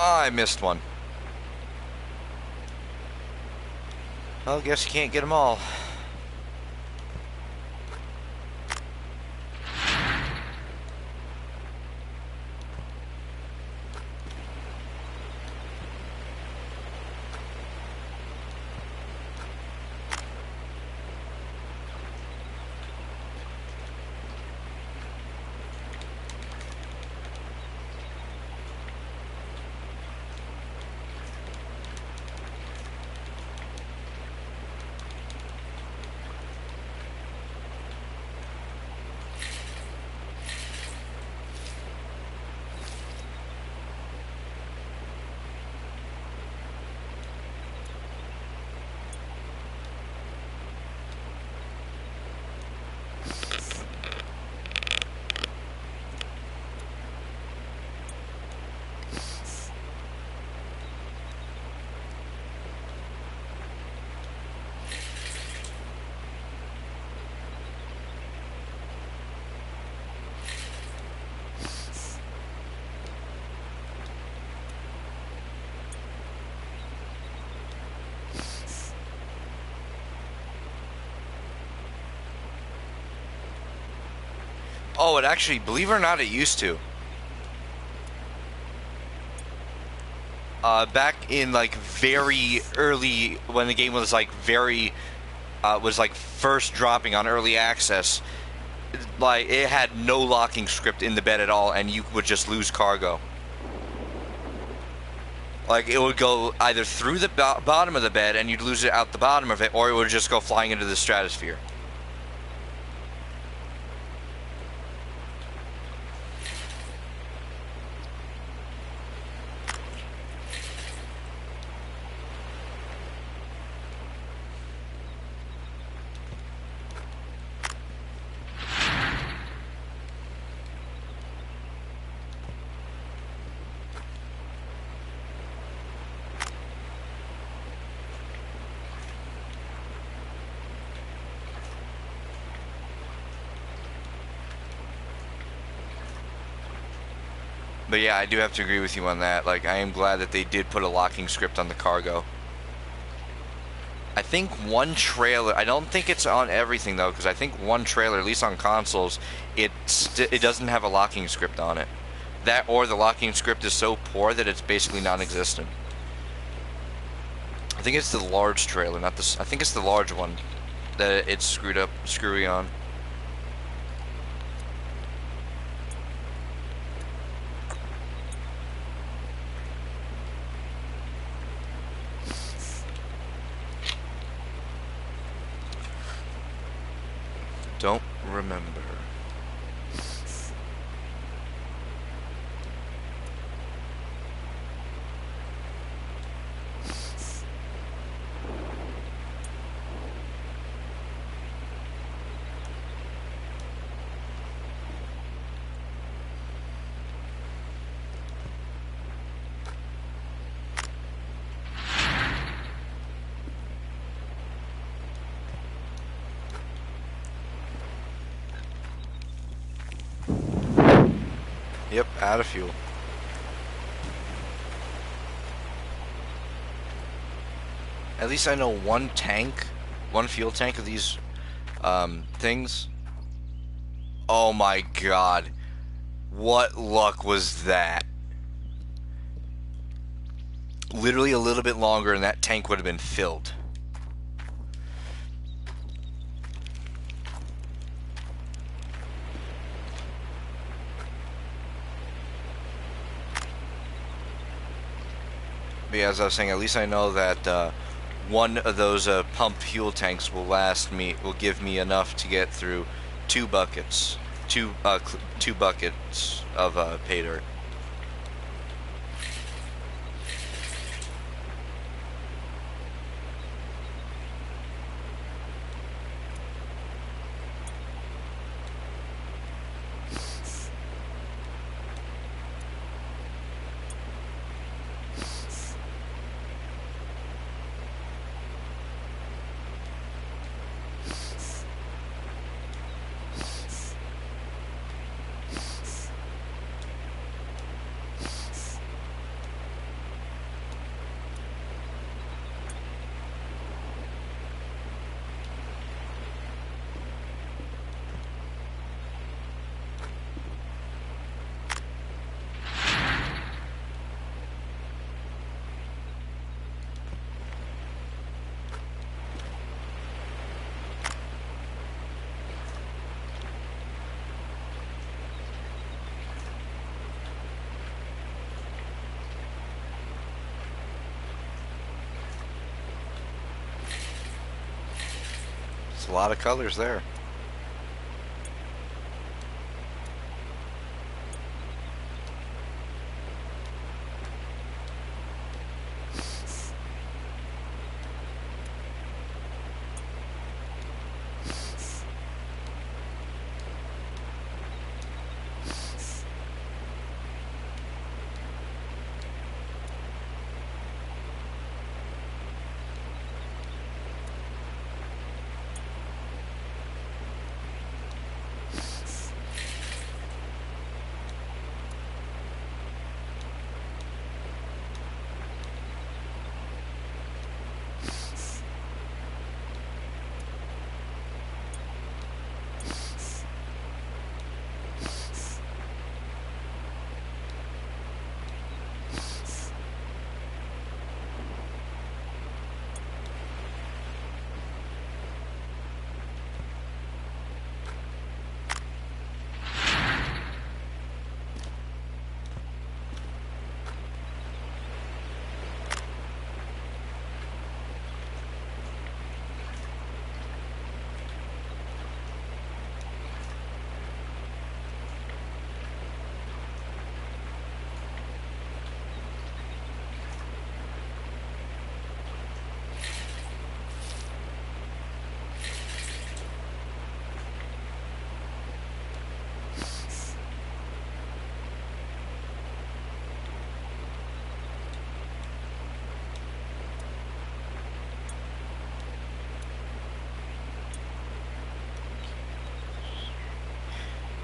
Oh, I missed one. Well, guess you can't get them all. Oh, it actually, believe it or not, it used to. Back in like very early, when the game was like first dropping on early access, like it had no locking script in the bed at all, and you would just lose cargo. Like it would go either through the bottom of the bed and you'd lose it out the bottom of it, or it would just go flying into the stratosphere. But yeah, I do have to agree with you on that. Like, I am glad that they did put a locking script on the cargo. I think one trailer, I don't think it's on everything though, because I think one trailer, at least on consoles, it doesn't have a locking script on it. That, or the locking script is so poor that it's basically non-existent. I think it's the large trailer, not this. I think it's the large one that it's screwy on. Don't remember. Yep, out of fuel. At least I know one fuel tank of these things. Oh my god. What luck was that? Literally a little bit longer and that tank would have been filled. But yeah, as I was saying, at least I know that one of those pump fuel tanks will give me enough to get through two buckets of pay dirt. A lot of colors there.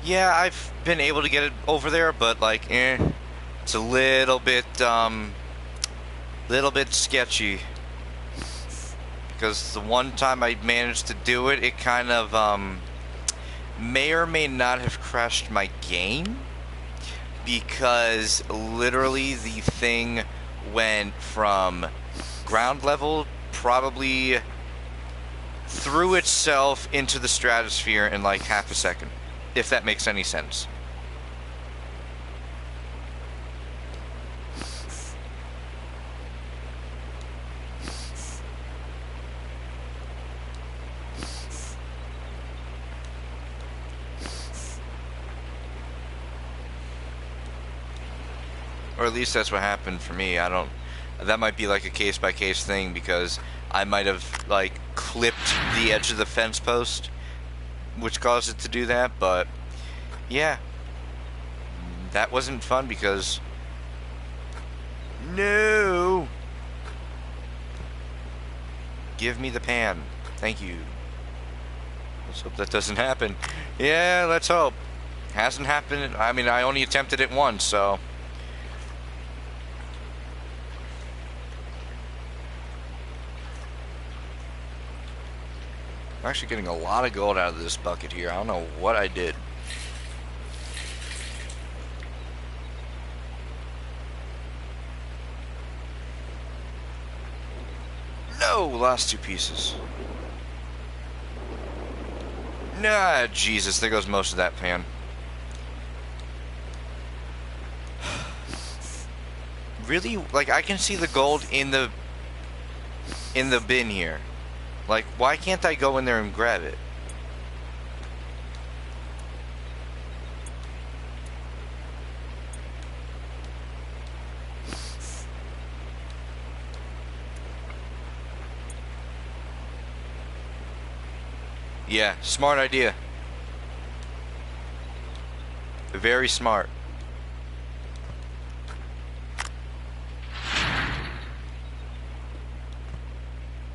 Yeah, I've been able to get it over there, but like, it's a little bit sketchy. Because the one time I managed to do it, it kind of, may or may not have crashed my game. Because literally the thing went from ground level, probably threw itself into the stratosphere in like half a second. If that makes any sense. Or at least that's what happened for me. I don't... That might be like a case-by-case thing, because I might have, like, clipped the edge of the fence post, which caused it to do that, but... Yeah. That wasn't fun, because... No! Give me the pan. Thank you. Let's hope that doesn't happen. Yeah, let's hope. Hasn't happened. I mean, I only attempted it once, so... I'm actually getting a lot of gold out of this bucket here. I don't know what I did. No! Lost 2 pieces. Nah, Jesus. There goes most of that pan. Really? Like, I can see the gold in the bin here. Like, why can't I go in there and grab it? Yeah, smart idea. Very smart.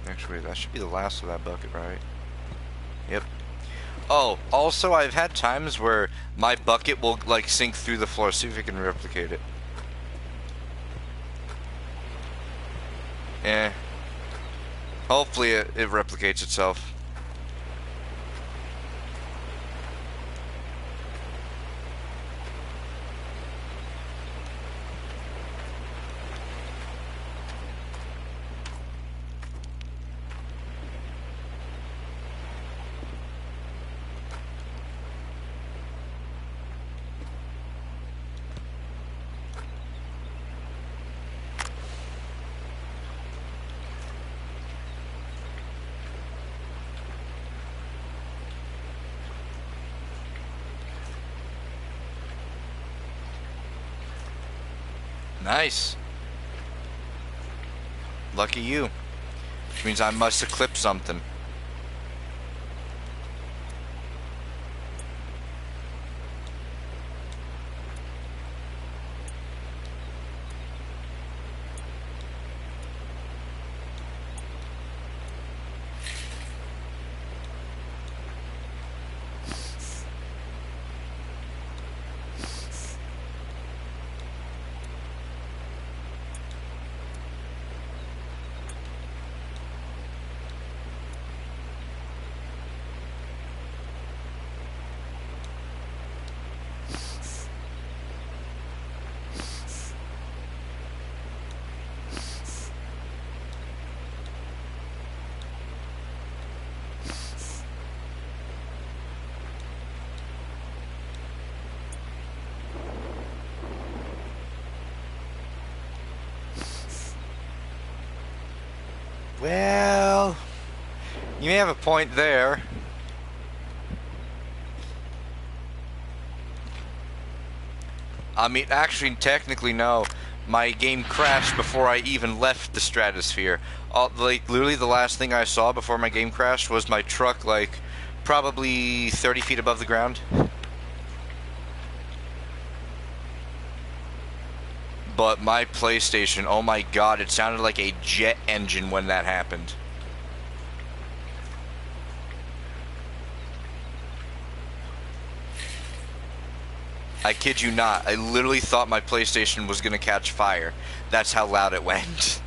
Actually, that should be the last of that bucket, right? Yep. Oh, also, I've had times where my bucket will, like, sink through the floor. See if we can replicate it. Eh. Hopefully it replicates itself. Nice. Lucky you. Which means I must have clipped something. Well, you may have a point there. I mean, actually, technically, no. My game crashed before I even left the stratosphere. Like, literally the last thing I saw before my game crashed was my truck, like, probably 30 feet above the ground. But my PlayStation, oh my god, it sounded like a jet engine when that happened. I kid you not. I literally thought my PlayStation was gonna catch fire. That's how loud it went.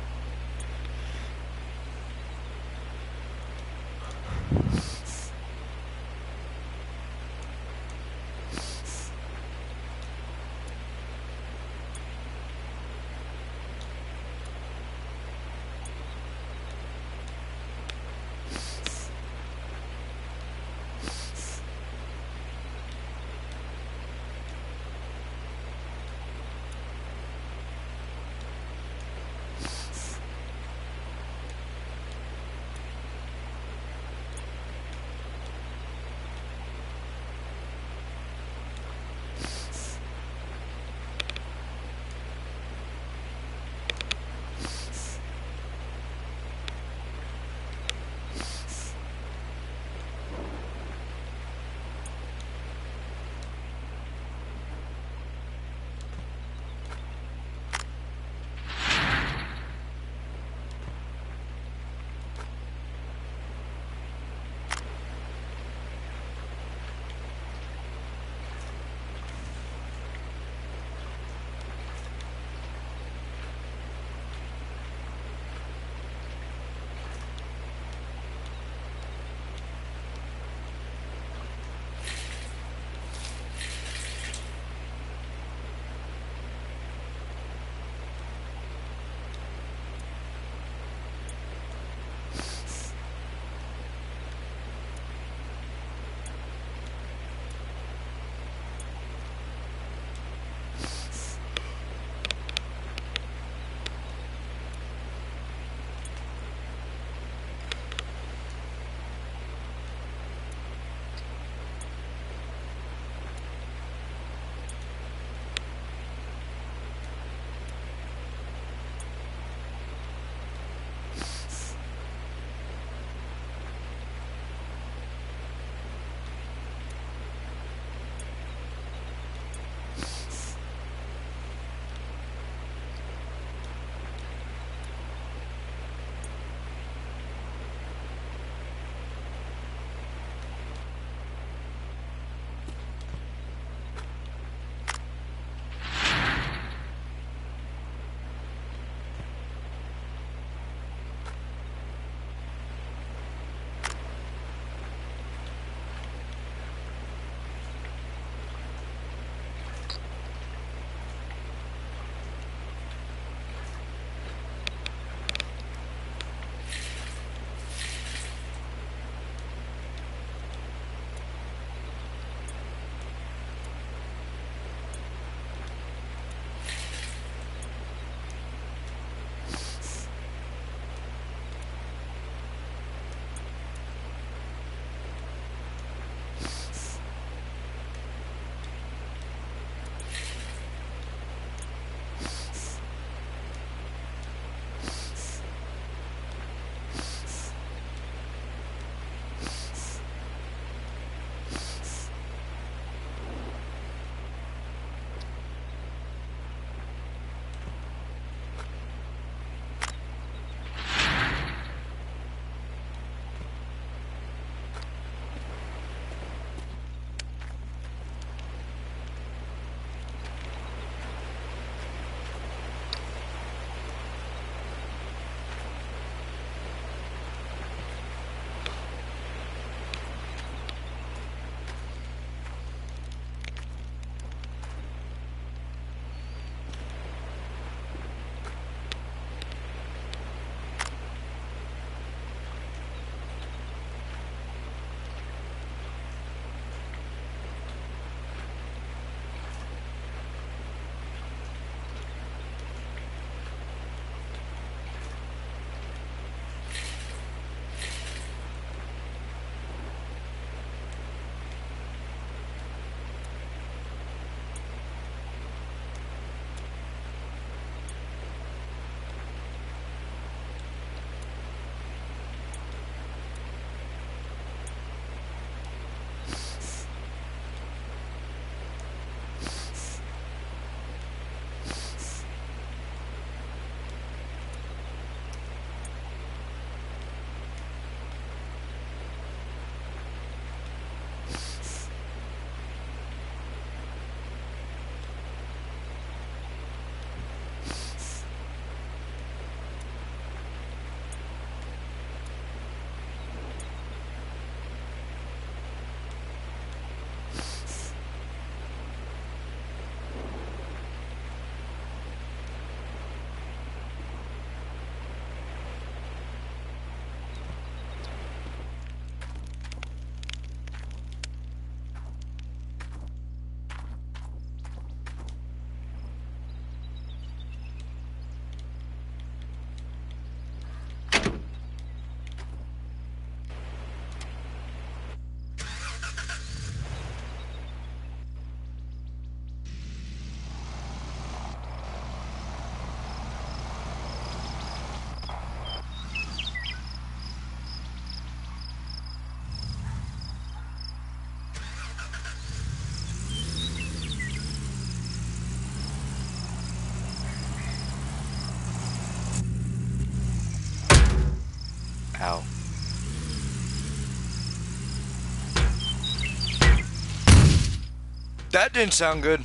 That didn't sound good.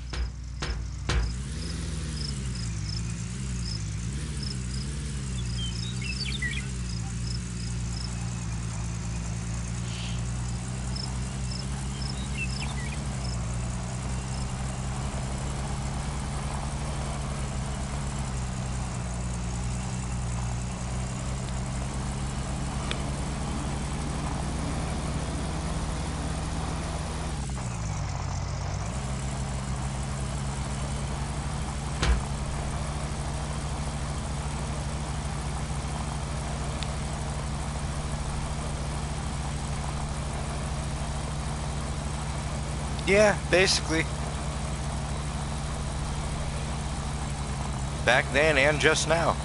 Yeah, basically. Back then and just now.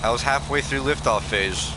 I was halfway through liftoff phase.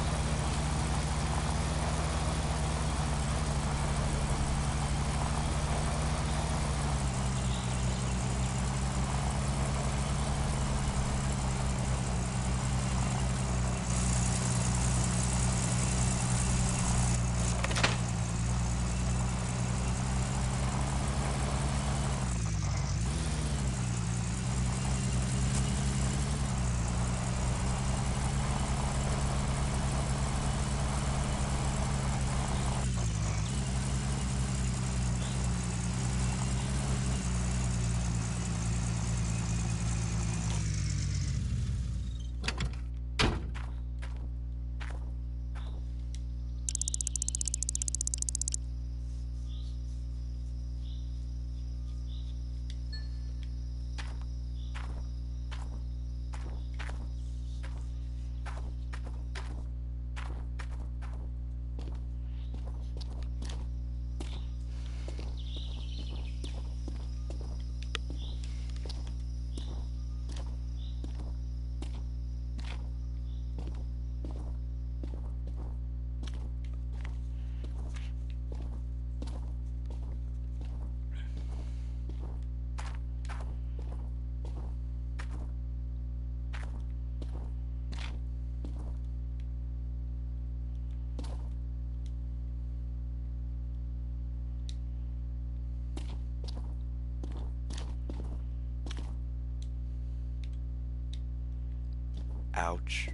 Ouch.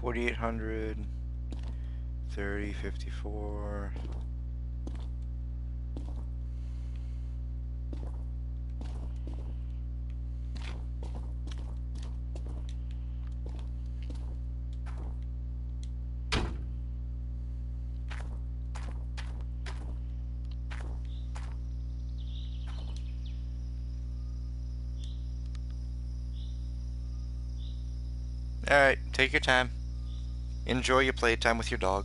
4,800, 30, 54. Alright, take your time. Enjoy your playtime with your dog.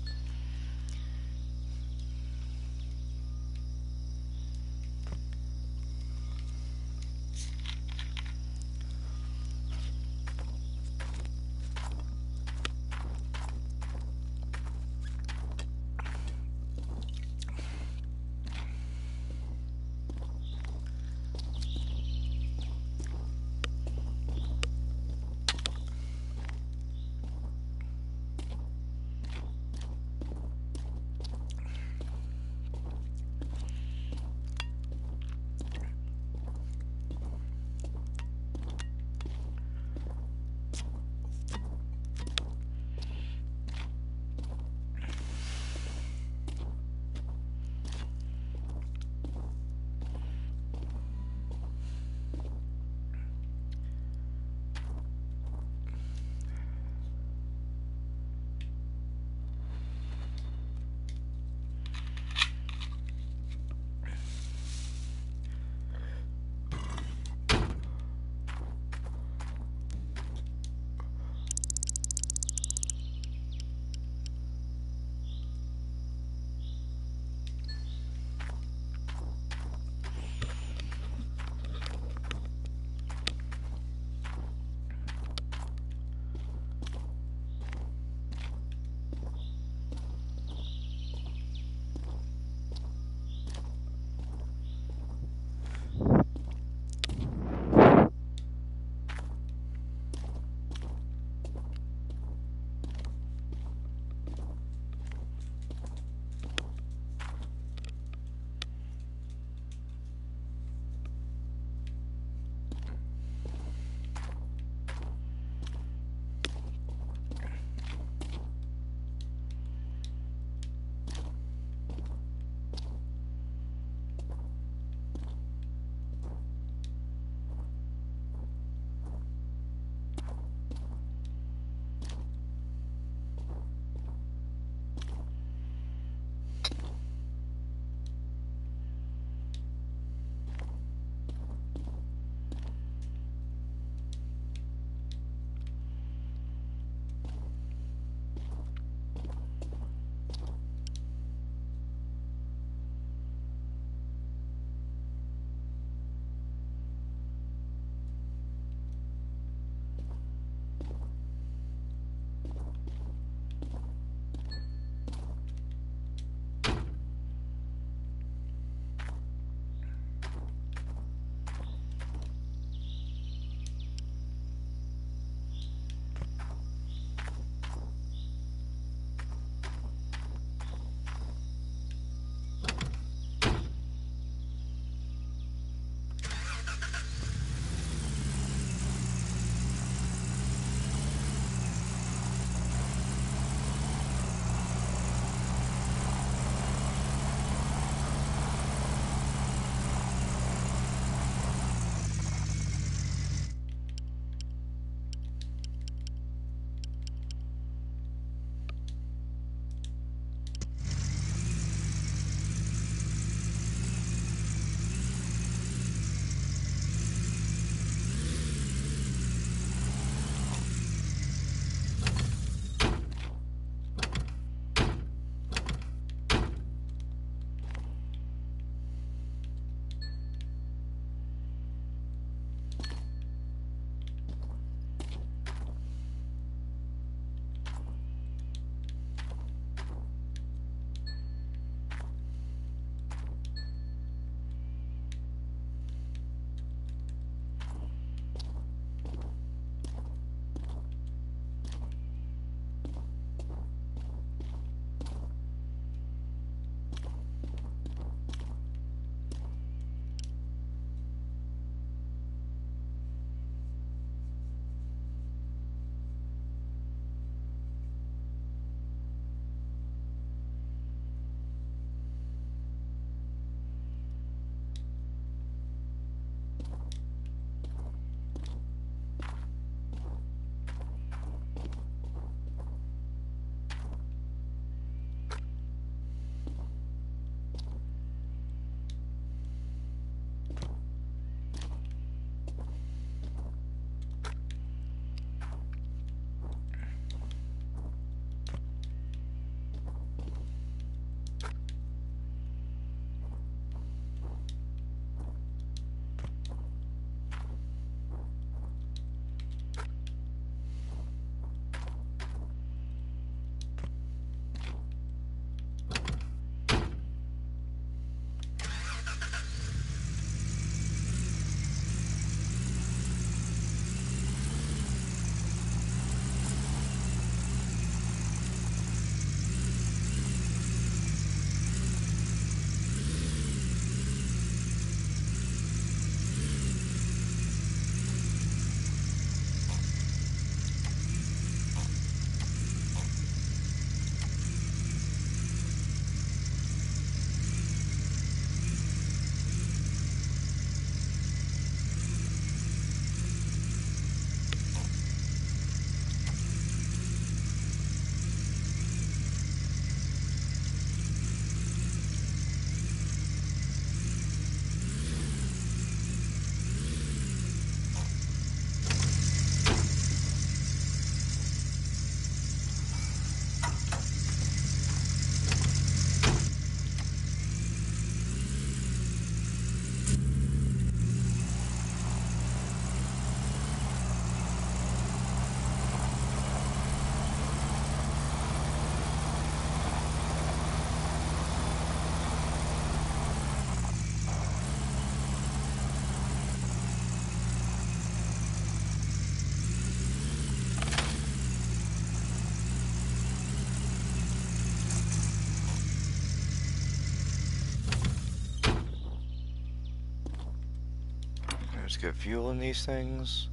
Let's get fuel in these things.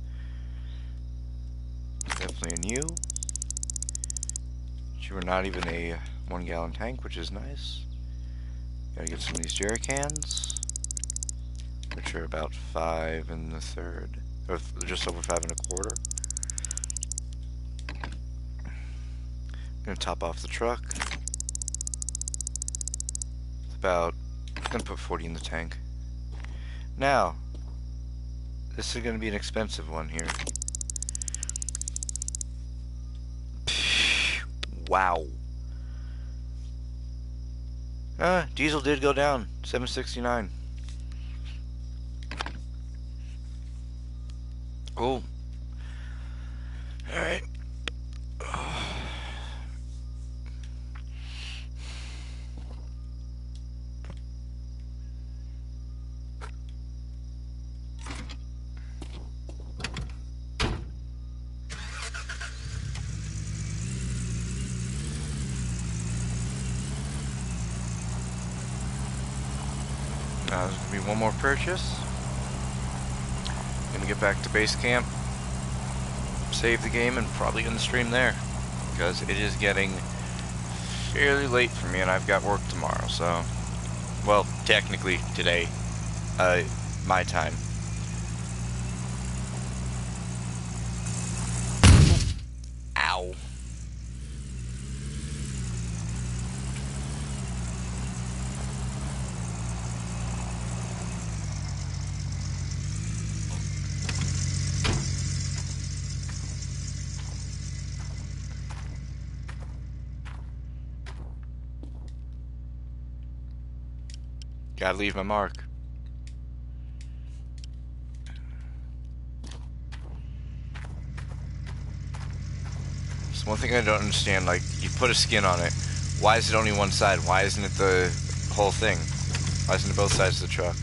Definitely a new. You are not even a 1 gallon tank, which is nice. Gotta get some of these jerry cans, which are about 5 1/3, or just over 5 1/4. Gonna top off the truck. I'm gonna put 40 in the tank. Now, this is gonna be an expensive one here. Wow. Diesel did go down, 769. Oh. Alright. Now there's gonna be one more purchase. Gonna get back to base camp, save the game, and probably gonna stream there, because it is getting fairly late for me and I've got work tomorrow, so, well, technically today, my time. Ow. Gotta leave my mark. So one thing I don't understand, like, you put a skin on it, why is it only one side? Why isn't it the whole thing? Why isn't it both sides of the truck?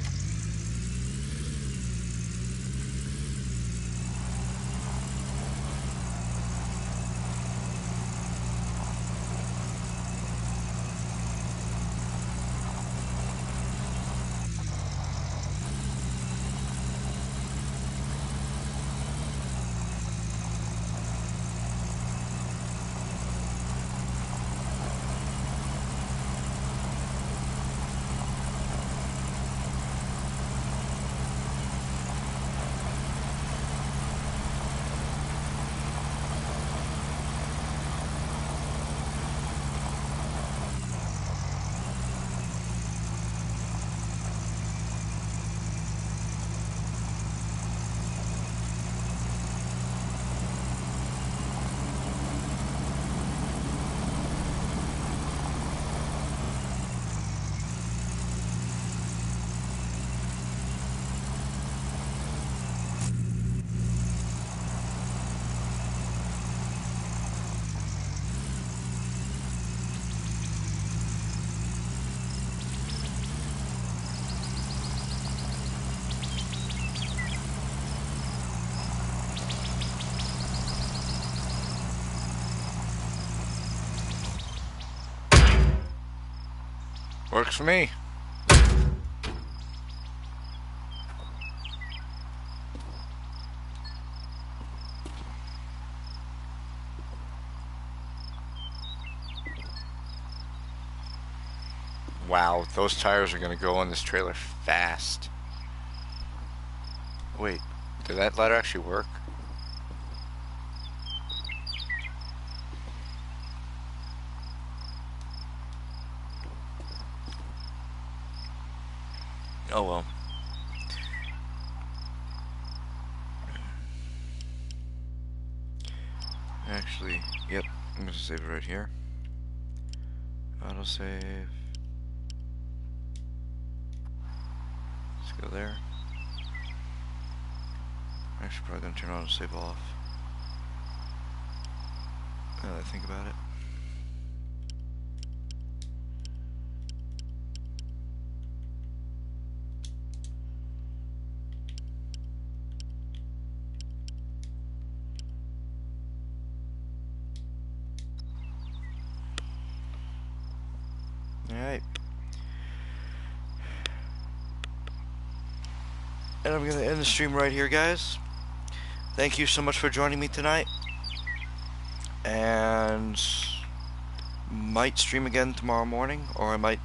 Works for me. Wow, those tires are gonna go on this trailer fast. Wait, did that ladder actually work? Oh well. Actually, yep, I'm gonna save it right here. Autosave. Let's go there. Actually, probably gonna turn autosave off. Now that I think about it. Alright. And I'm going to end the stream right here, guys. Thank you so much for joining me tonight. And might stream again tomorrow morning, or I might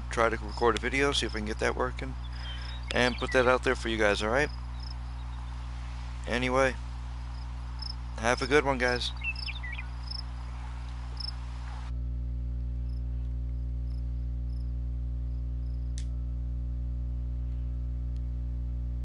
try to record a video, see if I can get that working, and put that out there for you guys, alright? Anyway, have a good one, guys.